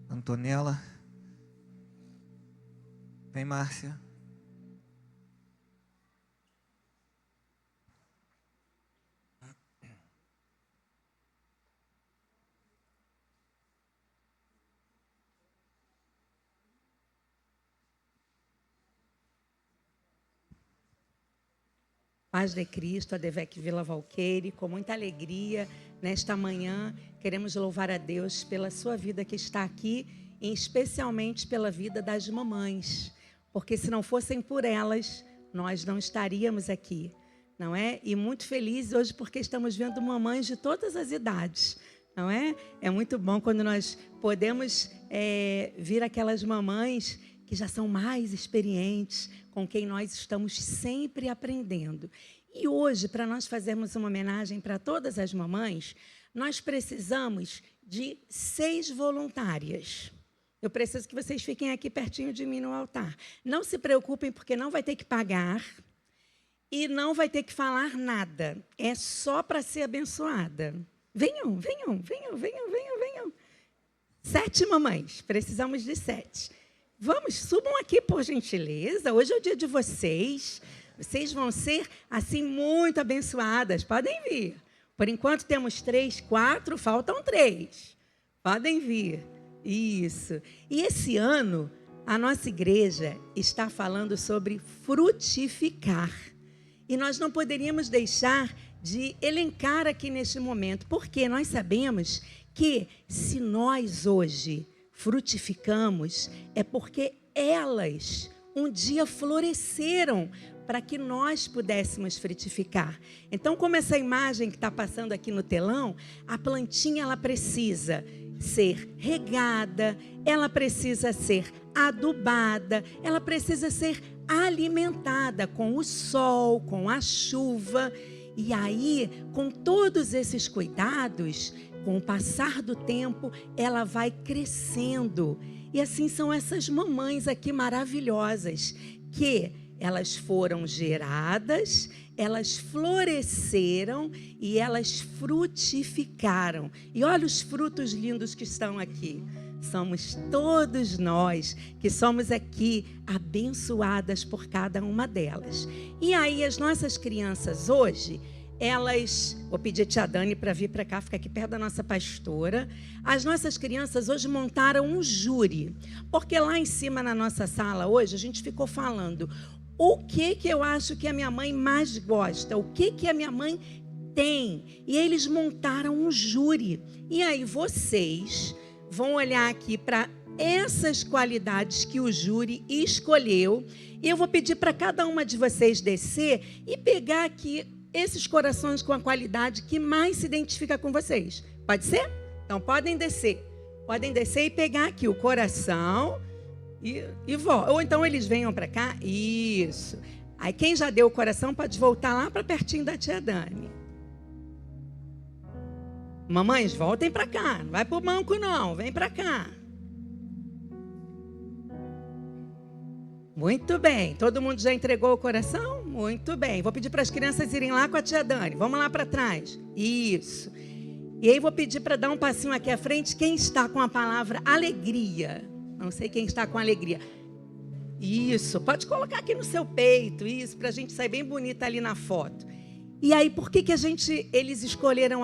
a Antonella. Vem, Márcia. Paz de Cristo, a Devec Vila Valqueire, com muita alegria, nesta manhã, queremos louvar a Deus pela sua vida que está aqui, e especialmente pela vida das mamães, porque se não fossem por elas, nós não estaríamos aqui, não é? E muito felizes hoje porque estamos vendo mamães de todas as idades, não é? É muito bom quando nós podemos vir aquelas mamães que já são mais experientes, com quem nós estamos sempre aprendendo. E hoje, para nós fazermos uma homenagem para todas as mamães, nós precisamos de 6 voluntárias. Eu preciso que vocês fiquem aqui pertinho de mim no altar. Não se preocupem, porque não vai ter que pagar e não vai ter que falar nada. É só para ser abençoada. Venham, venham, venham, venham, venham, venham. 7 mamães, precisamos de 7. Vamos, subam aqui, por gentileza. Hoje é o dia de vocês. Vocês vão ser, assim, muito abençoadas. Podem vir. Por enquanto, temos 3, 4, faltam 3. Podem vir. Isso. E esse ano, a nossa igreja está falando sobre frutificar. E nós não poderíamos deixar de elencar aqui neste momento, porque nós sabemos que se nós hoje frutificamos, é porque elas um dia floresceram para que nós pudéssemos frutificar. Então, como essa imagem que está passando aqui no telão, a plantinha ela precisa ser regada, ela precisa ser adubada, ela precisa ser alimentada com o sol, com a chuva. E aí, com todos esses cuidados, com o passar do tempo, ela vai crescendo. E assim são essas mamães aqui maravilhosas, que elas foram geradas, elas floresceram e elas frutificaram. E olha os frutos lindos que estão aqui. Somos todos nós que somos aqui abençoadas por cada uma delas. E aí as nossas crianças hoje, elas... Vou pedir a tia Dani para vir para cá, fica aqui perto da nossa pastora. As nossas crianças hoje montaram um júri, porque lá em cima na nossa sala hoje a gente ficou falando o que eu acho que a minha mãe mais gosta, o que a minha mãe tem. E eles montaram um júri. E aí vocês vão olhar aqui para essas qualidades que o júri escolheu. E eu vou pedir para cada uma de vocês descer e pegar aqui esses corações com a qualidade que mais se identifica com vocês. Pode ser? Então podem descer. Podem descer e pegar aqui o coração e volta. Ou então eles venham para cá. Isso. Aí quem já deu o coração pode voltar lá para pertinho da tia Dani. Mamães, voltem para cá. Não vai para o banco, não. Vem para cá. Muito bem. Todo mundo já entregou o coração? Muito bem. Vou pedir para as crianças irem lá com a tia Dani. Vamos lá para trás. Isso. E aí vou pedir para dar um passinho aqui à frente. Quem está com a palavra alegria? Não sei quem está com alegria. Isso. Pode colocar aqui no seu peito. Isso, para a gente sair bem bonita ali na foto. E aí, por que eles escolheram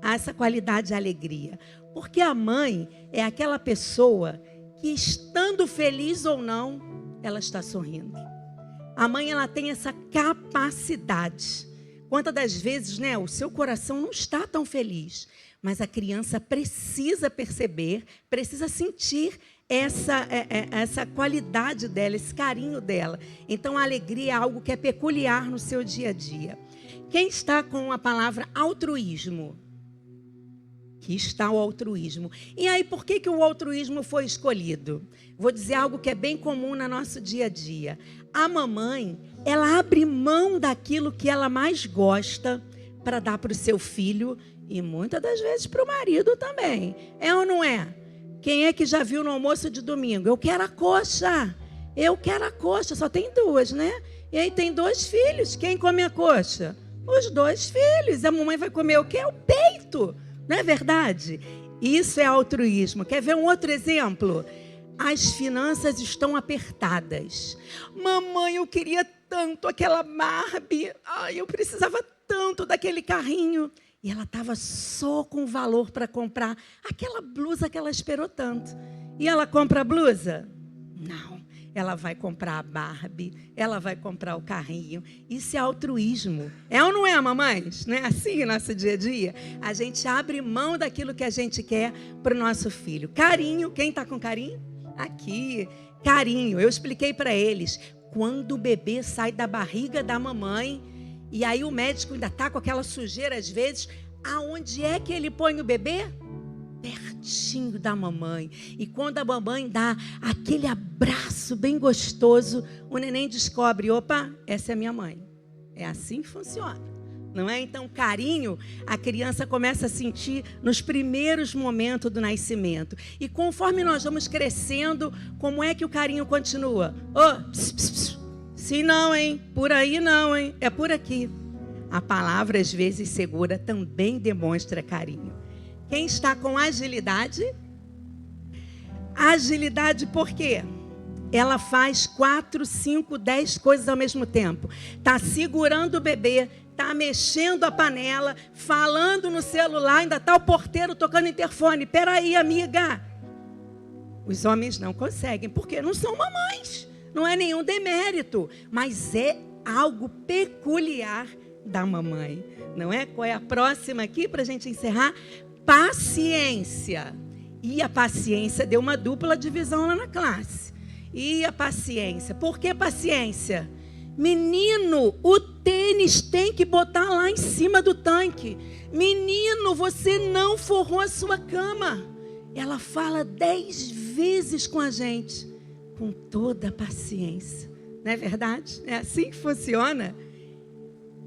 essa qualidade de alegria? Porque a mãe é aquela pessoa que, estando feliz ou não, ela está sorrindo. A mãe, ela tem essa capacidade. Quantas das vezes, né, o seu coração não está tão feliz, mas a criança precisa perceber, precisa sentir essa qualidade dela, esse carinho dela. Então, a alegria é algo que é peculiar no seu dia a dia. Quem está com a palavra altruísmo? Que está o altruísmo. E aí, por que o altruísmo foi escolhido? Vou dizer algo que é bem comum no nosso dia a dia. A mamãe, ela abre mão daquilo que ela mais gosta para dar para o seu filho e muitas das vezes para o marido também. É ou não é? Quem é que já viu no almoço de domingo? Eu quero a coxa. Eu quero a coxa. Só tem 2, né? E aí tem 2 filhos. Quem come a coxa? Os 2 filhos. A mamãe vai comer o quê? O peito. Não é verdade? Isso é altruísmo. Quer ver um outro exemplo? As finanças estão apertadas. Mamãe, eu queria tanto aquela Barbie. Ai, eu precisava tanto daquele carrinho. E ela estava só com valor para comprar aquela blusa que ela esperou tanto. E ela compra a blusa? Não. ela vai comprar a Barbie, ela vai comprar o carrinho. Isso é altruísmo. É ou não é, mamães? Não é assim no nosso dia a dia? A gente abre mão daquilo que a gente quer para o nosso filho. Carinho, quem está com carinho? Aqui, carinho. Eu expliquei para eles, quando o bebê sai da barriga da mamãe, e aí o médico ainda está com aquela sujeira às vezes, aonde é que ele põe o bebê? Pertinho da mamãe. E quando a mamãe dá aquele abraço bem gostoso, o neném descobre, opa, essa é minha mãe. É assim que funciona, não é? Então, carinho, a criança começa a sentir nos primeiros momentos do nascimento. E conforme nós vamos crescendo, como é que o carinho continua? Sim, não, hein? Por aí não, hein? É por aqui. A palavra, às vezes, segura também demonstra carinho. Quem está com agilidade? Agilidade por quê? Ela faz 4, 5, 10 coisas ao mesmo tempo. Está segurando o bebê, está mexendo a panela, falando no celular, ainda está o porteiro tocando interfone. Peraí, amiga. Os homens não conseguem, porque não são mamães. Não é nenhum demérito, mas é algo peculiar da mamãe. Não é? Qual é a próxima aqui para a gente encerrar? Paciência. E a paciência deu uma dupla divisão lá na classe. E a paciência. Por que paciência? Menino, o tênis tem que botar lá em cima do tanque. Menino, você não forrou a sua cama. Ela fala 10 vezes com a gente, com toda a paciência. Não é verdade? É assim que funciona.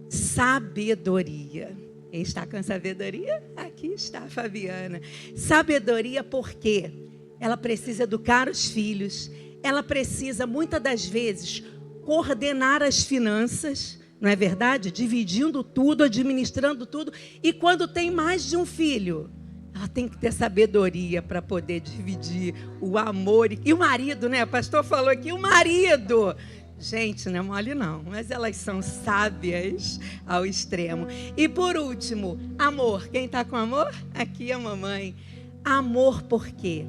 Sabedoria. Quem está com sabedoria? Aqui está a Fabiana. Sabedoria por quê? Ela precisa educar os filhos. Ela precisa, muitas das vezes, coordenar as finanças, não é verdade? Dividindo tudo, administrando tudo. E quando tem mais de um filho, ela tem que ter sabedoria para poder dividir o amor. E o marido, né? O pastor falou aqui, o marido. Gente, não é mole não, mas elas são sábias ao extremo. E por último, amor. Quem está com amor? Aqui a mamãe. Amor por quê?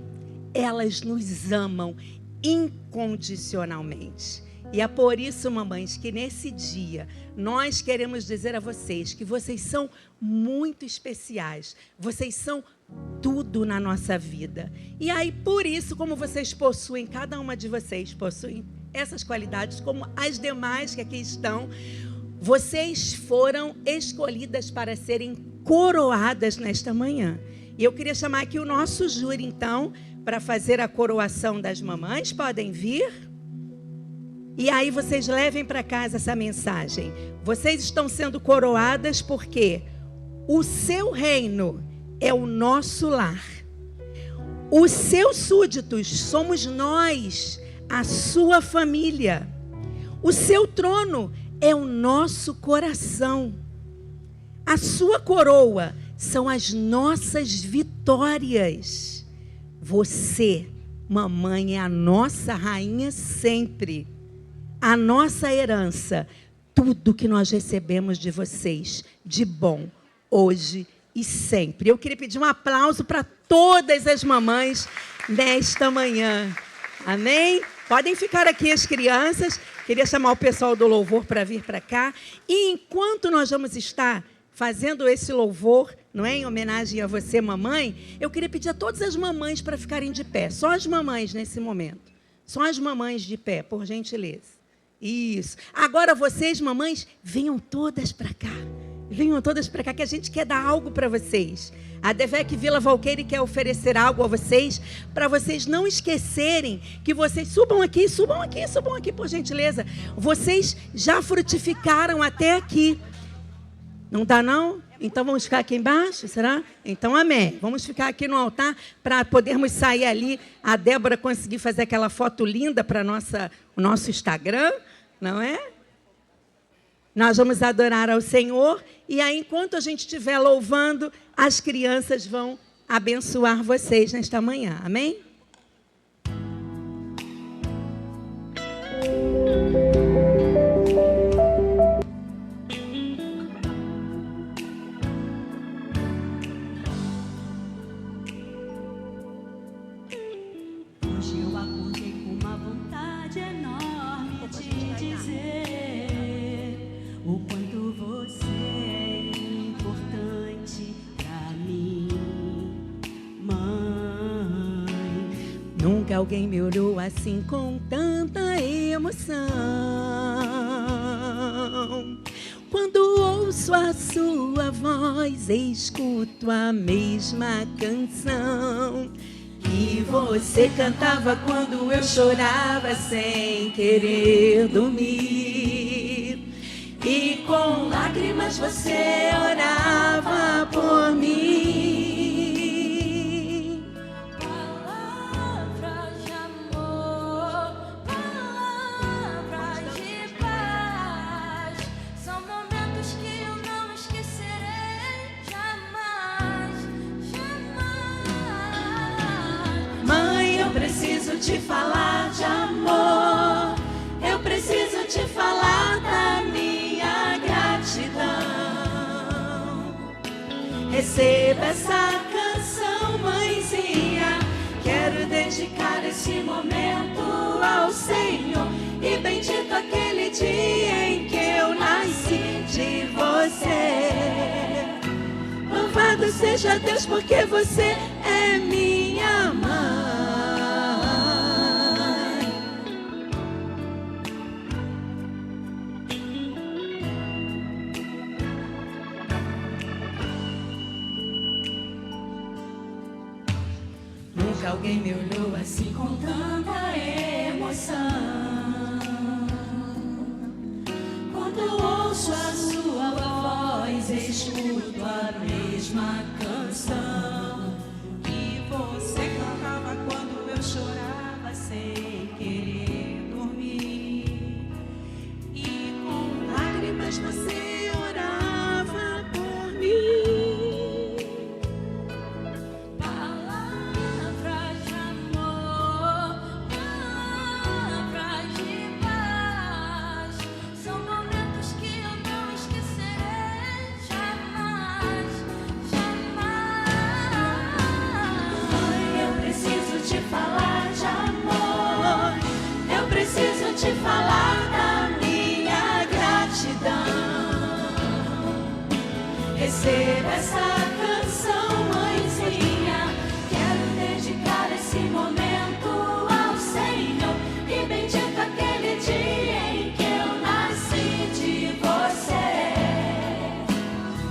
Elas nos amam incondicionalmente. E é por isso, mamães, que nesse dia nós queremos dizer a vocês que vocês são muito especiais. Vocês são tudo na nossa vida. E aí, por isso, como vocês possuem, cada uma de vocês possui essas qualidades, como as demais que aqui estão, vocês foram escolhidas para serem coroadas nesta manhã. E eu queria chamar aqui o nosso júri, então, para fazer a coroação das mamães. Podem vir? E aí vocês levem para casa essa mensagem. Vocês estão sendo coroadas porque o seu reino é o nosso lar. Os seus súditos somos nós, a sua família. O seu trono é o nosso coração. A sua coroa são as nossas vitórias. Você, mamãe, é a nossa rainha sempre. A nossa herança, tudo que nós recebemos de vocês, de bom, hoje e sempre. Eu queria pedir um aplauso para todas as mamães nesta manhã. Amém? Podem ficar aqui as crianças. Queria chamar o pessoal do louvor para vir para cá. E enquanto nós vamos estar fazendo esse louvor, não é, em homenagem a você, mamãe, eu queria pedir a todas as mamães para ficarem de pé. Só as mamães nesse momento. Só as mamães de pé, por gentileza. Isso. Agora vocês, mamães, venham todas para cá. Venham todas para cá, que a gente quer dar algo para vocês. A Devec Vila Valqueire quer oferecer algo a vocês, para vocês não esquecerem que vocês subam aqui, por gentileza. Vocês já frutificaram até aqui. Não dá não? Então vamos ficar aqui embaixo, será? Então amém. Vamos ficar aqui no altar para podermos sair ali. A Débora conseguir fazer aquela foto linda para o nosso Instagram, não é? Nós vamos adorar ao Senhor. E aí, enquanto a gente estiver louvando, as crianças vão abençoar vocês nesta manhã. Amém? Hoje eu acordei com uma vontade enorme alguém me olhou assim com tanta emoção. Quando ouço a sua voz, escuto a mesma canção que você cantava quando eu chorava sem querer dormir. E com lágrimas você orava por mim. Palavras de amor, palavras de paz, são momentos que eu não esquecerei jamais, jamais. Mãe, eu preciso te falar de amor. Eu preciso te falar da minha gratidão. Receba essa canção, mãezinha. Quero dedicar esse momento ao Senhor. E bendito aquele dia em que eu nasci de você. Louvado seja Deus porque você é minha mãe. Nunca alguém me olhou assim com tanta emoção. Quando ouço a sua voz, escuto a mesma canção que você cantava quando eu chorava sem querer dormir. E com lágrimas você orava por mim. Palavras de amor, palavras de paz, são momentos que eu não esquecerei jamais, jamais. Mãe, eu preciso te falar de amor. Eu preciso te falar da minha gratidão. Receba essa canção, mãezinha. Quero dedicar esse momento ao Senhor. E bendito aquele dia em que eu nasci de você.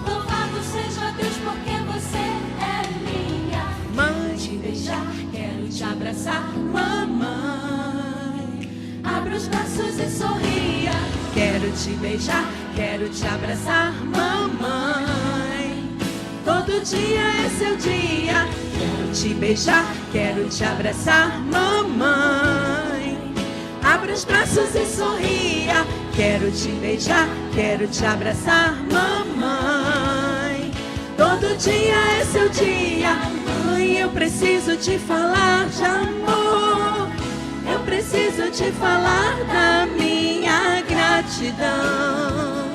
Louvado seja Deus porque você é minha. Mãe, te beijar, quero te abraçar, mamãe. Abra os braços e sorria. Quero te beijar, quero te abraçar, mamãe. Todo dia é seu dia. Quero te beijar, quero te abraçar, mamãe. Abra os braços e sorria. Quero te beijar, quero te abraçar, mamãe. Todo dia é seu dia. Mãe, eu preciso te falar de amor. Eu preciso te falar da minha gratidão.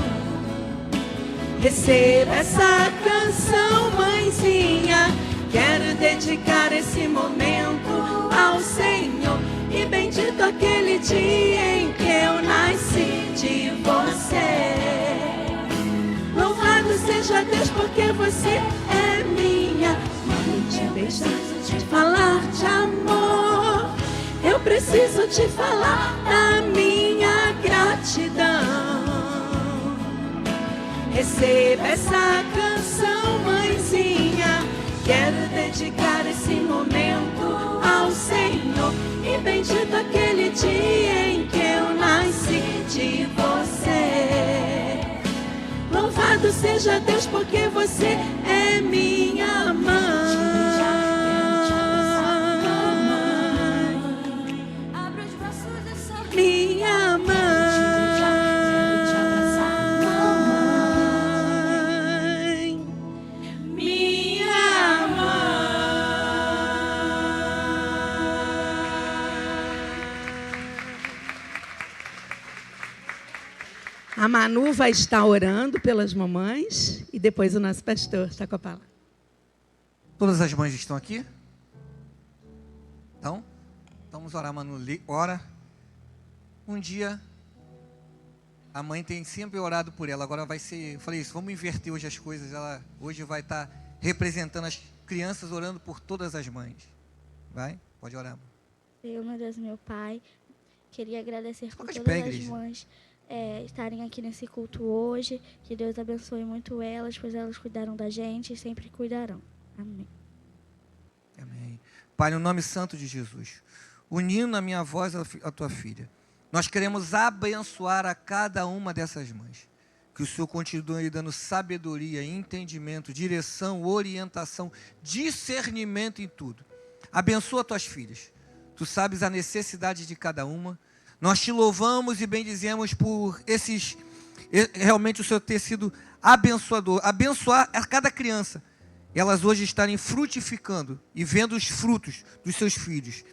Receba essa canção, mãezinha. Quero dedicar esse momento ao Senhor. E bendito aquele dia em que eu nasci de você. Louvado seja Deus porque você é minha mãe. Te beijar, te falar de amor. Eu preciso te falar da minha gratidão. Receba essa canção, mãezinha. Quero dedicar esse momento ao Senhor. E bendito aquele dia em que eu nasci de você. Louvado seja Deus porque você é minha mãe. Abre os braços e sorri. Minha mãe. Minha A Manu vai estar orando pelas mamães e depois o nosso pastor está com a palavra. Todas as mães estão aqui? Então, vamos orar, Manu. Ora. Um dia, a mãe tem sempre orado por ela. Agora vai ser, eu falei isso, vamos inverter hoje as coisas. Ela hoje vai estar representando as crianças, orando por todas as mães. Vai? Pode orar. Senhor, meu Deus, meu Pai, queria agradecer por Toca de todas pé, as igreja. mães estarem aqui nesse culto hoje. Que Deus abençoe muito elas, pois elas cuidaram da gente e sempre cuidarão. Amém. Amém. Pai, no nome santo de Jesus, unindo a minha voz à tua filha, nós queremos abençoar a cada uma dessas mães. Que o Senhor continue dando sabedoria, entendimento, direção, orientação, discernimento em tudo. Abençoa tuas filhas. Tu sabes a necessidade de cada uma. Nós te louvamos e bendizemos por realmente o Senhor ter sido abençoador. Abençoar a cada criança. Elas hoje estarem frutificando e vendo os frutos dos seus filhos.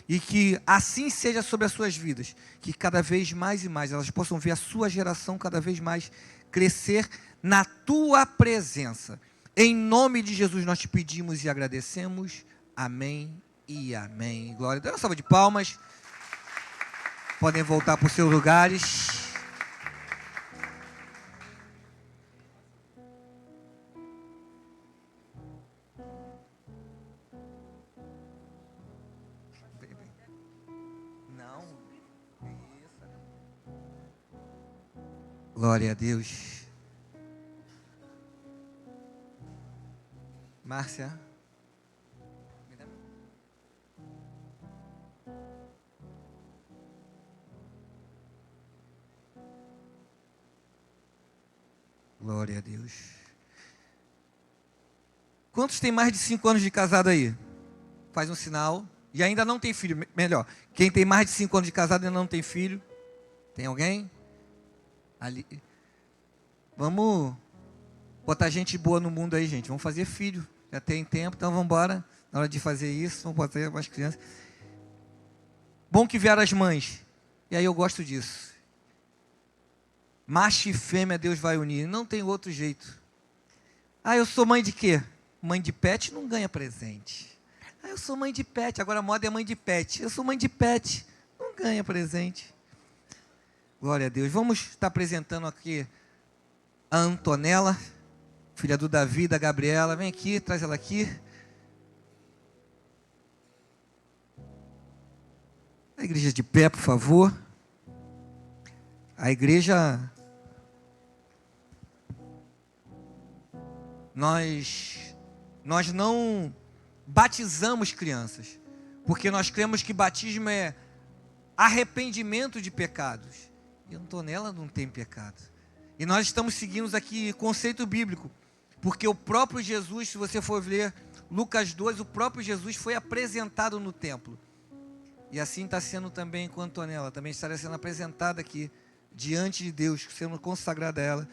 E que assim seja sobre as suas vidas. Que cada vez mais e mais elas possam ver a sua geração cada vez mais crescer na tua presença. Em nome de Jesus nós te pedimos e agradecemos. Amém e amém. Glória a Deus. Uma salva de palmas. Podem voltar para os seus lugares. Não. Glória a Deus. Márcia. Glória a Deus. Quantos tem mais de 5 anos de casado aí? Faz um sinal. E ainda não tem filho. Melhor, quem tem mais de 5 anos de casado e ainda não tem filho. Tem alguém? Ali. Vamos botar gente boa no mundo aí, gente. Vamos fazer filho. Já tem tempo, então vamos embora. Na hora de fazer isso, vamos botar mais crianças. Bom que vieram as mães. E aí eu gosto disso. Macho e fêmea Deus vai unir. Não tem outro jeito. Ah, eu sou mãe de quê? Mãe de pet não ganha presente. Ah, eu sou mãe de pet. Agora a moda é mãe de pet. Eu sou mãe de pet. Não ganha presente. Glória a Deus. Vamos estar apresentando aqui a Antonella, filha do Davi, da Gabriela. Vem aqui, traz ela aqui. A igreja de pé, por favor. A igreja... Nós não batizamos crianças, porque nós cremos que batismo é arrependimento de pecados. E Antonella não tem pecado. E nós estamos seguindo aqui conceito bíblico, porque o próprio Jesus, se você for ler Lucas 2, o próprio Jesus foi apresentado no templo. E assim está sendo também com Antonella, também estará sendo apresentada aqui diante de Deus, sendo consagrada a ela.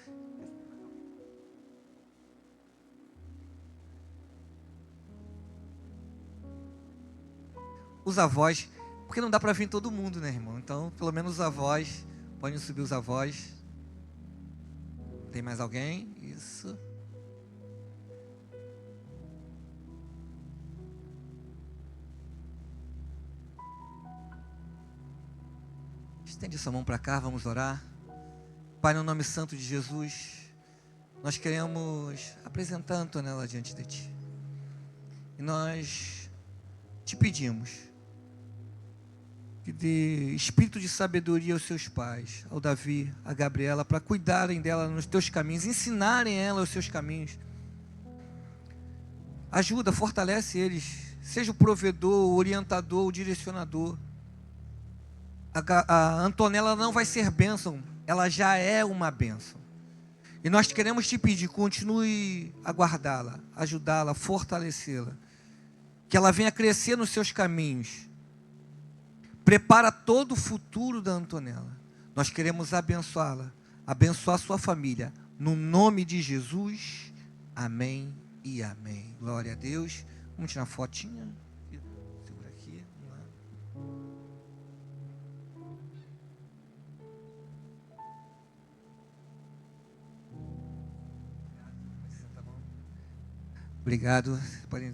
Os avós, porque não dá para vir todo mundo, né, irmão? Então, pelo menos os avós, podem subir os avós. Tem mais alguém? Isso. Estende sua mão para cá, vamos orar. Pai, no nome santo de Jesus, nós queremos apresentar a Antonella diante de Ti. E nós te pedimos que dê espírito de sabedoria aos seus pais, ao Davi, a Gabriela, para cuidarem dela nos teus caminhos, ensinarem ela os seus caminhos. Ajuda, fortalece eles, seja o provedor, o orientador, o direcionador. A Antonella não vai ser bênção, ela já é uma bênção. E nós queremos te pedir, continue a guardá-la, ajudá-la, fortalecê-la, que ela venha crescer nos seus caminhos. Prepara todo o futuro da Antonella. Nós queremos abençoá-la, abençoar sua família, no nome de Jesus. Amém e amém. Glória a Deus. Vamos tirar uma fotinha. Segura aqui. Vamos lá. Obrigado. Podem...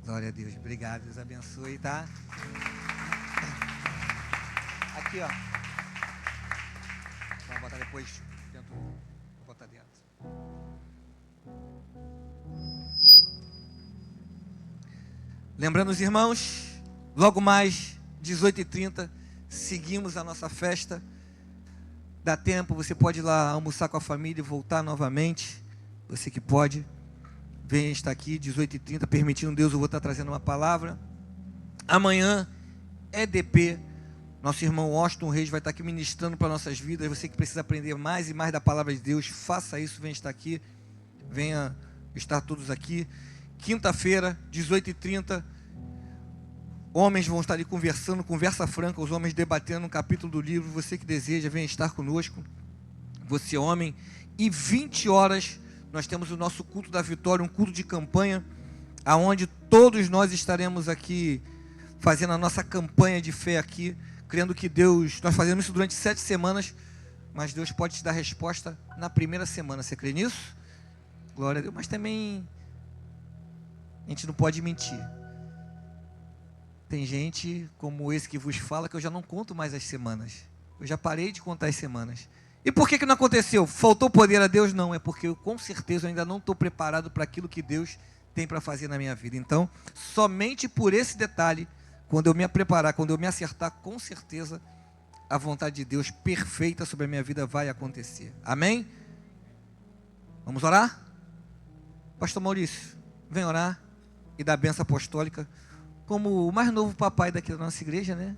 Glória a Deus. Obrigado. Deus abençoe, tá? Aqui, ó. Vamos botar depois dentro. Vou botar dentro. Lembrando os irmãos, logo mais, 18h30, seguimos a nossa festa. Dá tempo, você pode ir lá almoçar com a família e voltar novamente. Você que pode, venha estar aqui, 18h30, permitindo Deus, eu vou estar trazendo uma palavra. Amanhã, EDP, nosso irmão Washington Reis vai estar aqui ministrando para nossas vidas. Você que precisa aprender mais e mais da palavra de Deus, faça isso, venha estar aqui, venha estar todos aqui. Quinta-feira, 18h30, homens vão estar ali conversando, conversa franca, os homens debatendo um capítulo do livro. Você que deseja, venha estar conosco, você homem. E 20 horas, nós temos o nosso culto da vitória, um culto de campanha, aonde todos nós estaremos aqui, fazendo a nossa campanha de fé aqui, crendo que Deus, nós fazemos isso durante 7 semanas, mas Deus pode te dar resposta na primeira semana. Você crê nisso? Glória a Deus. Mas também a gente não pode mentir. Tem gente como esse que vos fala que eu já não conto mais as semanas. Eu já parei de contar as semanas. E por que não aconteceu? Faltou poder a Deus? Não, é porque eu com certeza eu ainda não estou preparado para aquilo que Deus tem para fazer na minha vida. Então, somente por esse detalhe, quando eu me preparar, quando eu me acertar, com certeza a vontade de Deus perfeita sobre a minha vida vai acontecer. Amém? Vamos orar? Pastor Maurício, vem orar e dar a bênção apostólica como o mais novo papai daqui da nossa igreja, né?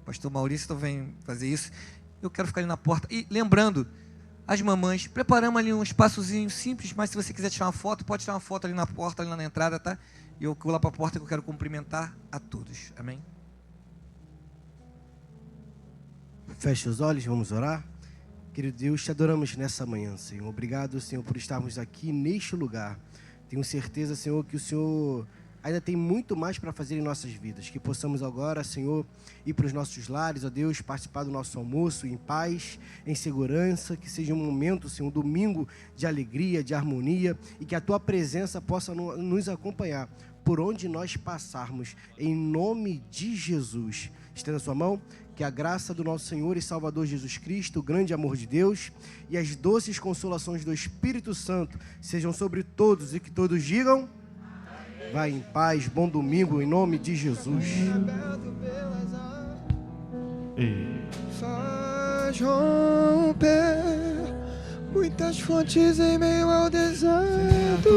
Pastor Maurício, então vem fazer isso. Eu quero ficar ali na porta. E lembrando, as mamães, preparamos ali um espaçozinho simples, mas se você quiser tirar uma foto, pode tirar uma foto ali na porta, ali na entrada, tá? E eu vou lá para a porta que eu quero cumprimentar a todos. Amém? Feche os olhos, vamos orar. Querido Deus, te adoramos nessa manhã, Senhor. Obrigado, Senhor, por estarmos aqui neste lugar. Tenho certeza, Senhor, que o Senhor ainda tem muito mais para fazer em nossas vidas. Que possamos agora, Senhor, ir para os nossos lares, ó Deus, participar do nosso almoço em paz, em segurança. Que seja um momento, Senhor, um domingo de alegria, de harmonia. E que a Tua presença possa nos acompanhar por onde nós passarmos. Em nome de Jesus. Estenda a sua mão. Que a graça do nosso Senhor e Salvador Jesus Cristo, o grande amor de Deus e as doces consolações do Espírito Santo sejam sobre todos e que todos digam: vai em paz, bom domingo, em nome de Jesus. Faz romper muitas fontes em meio ao deserto.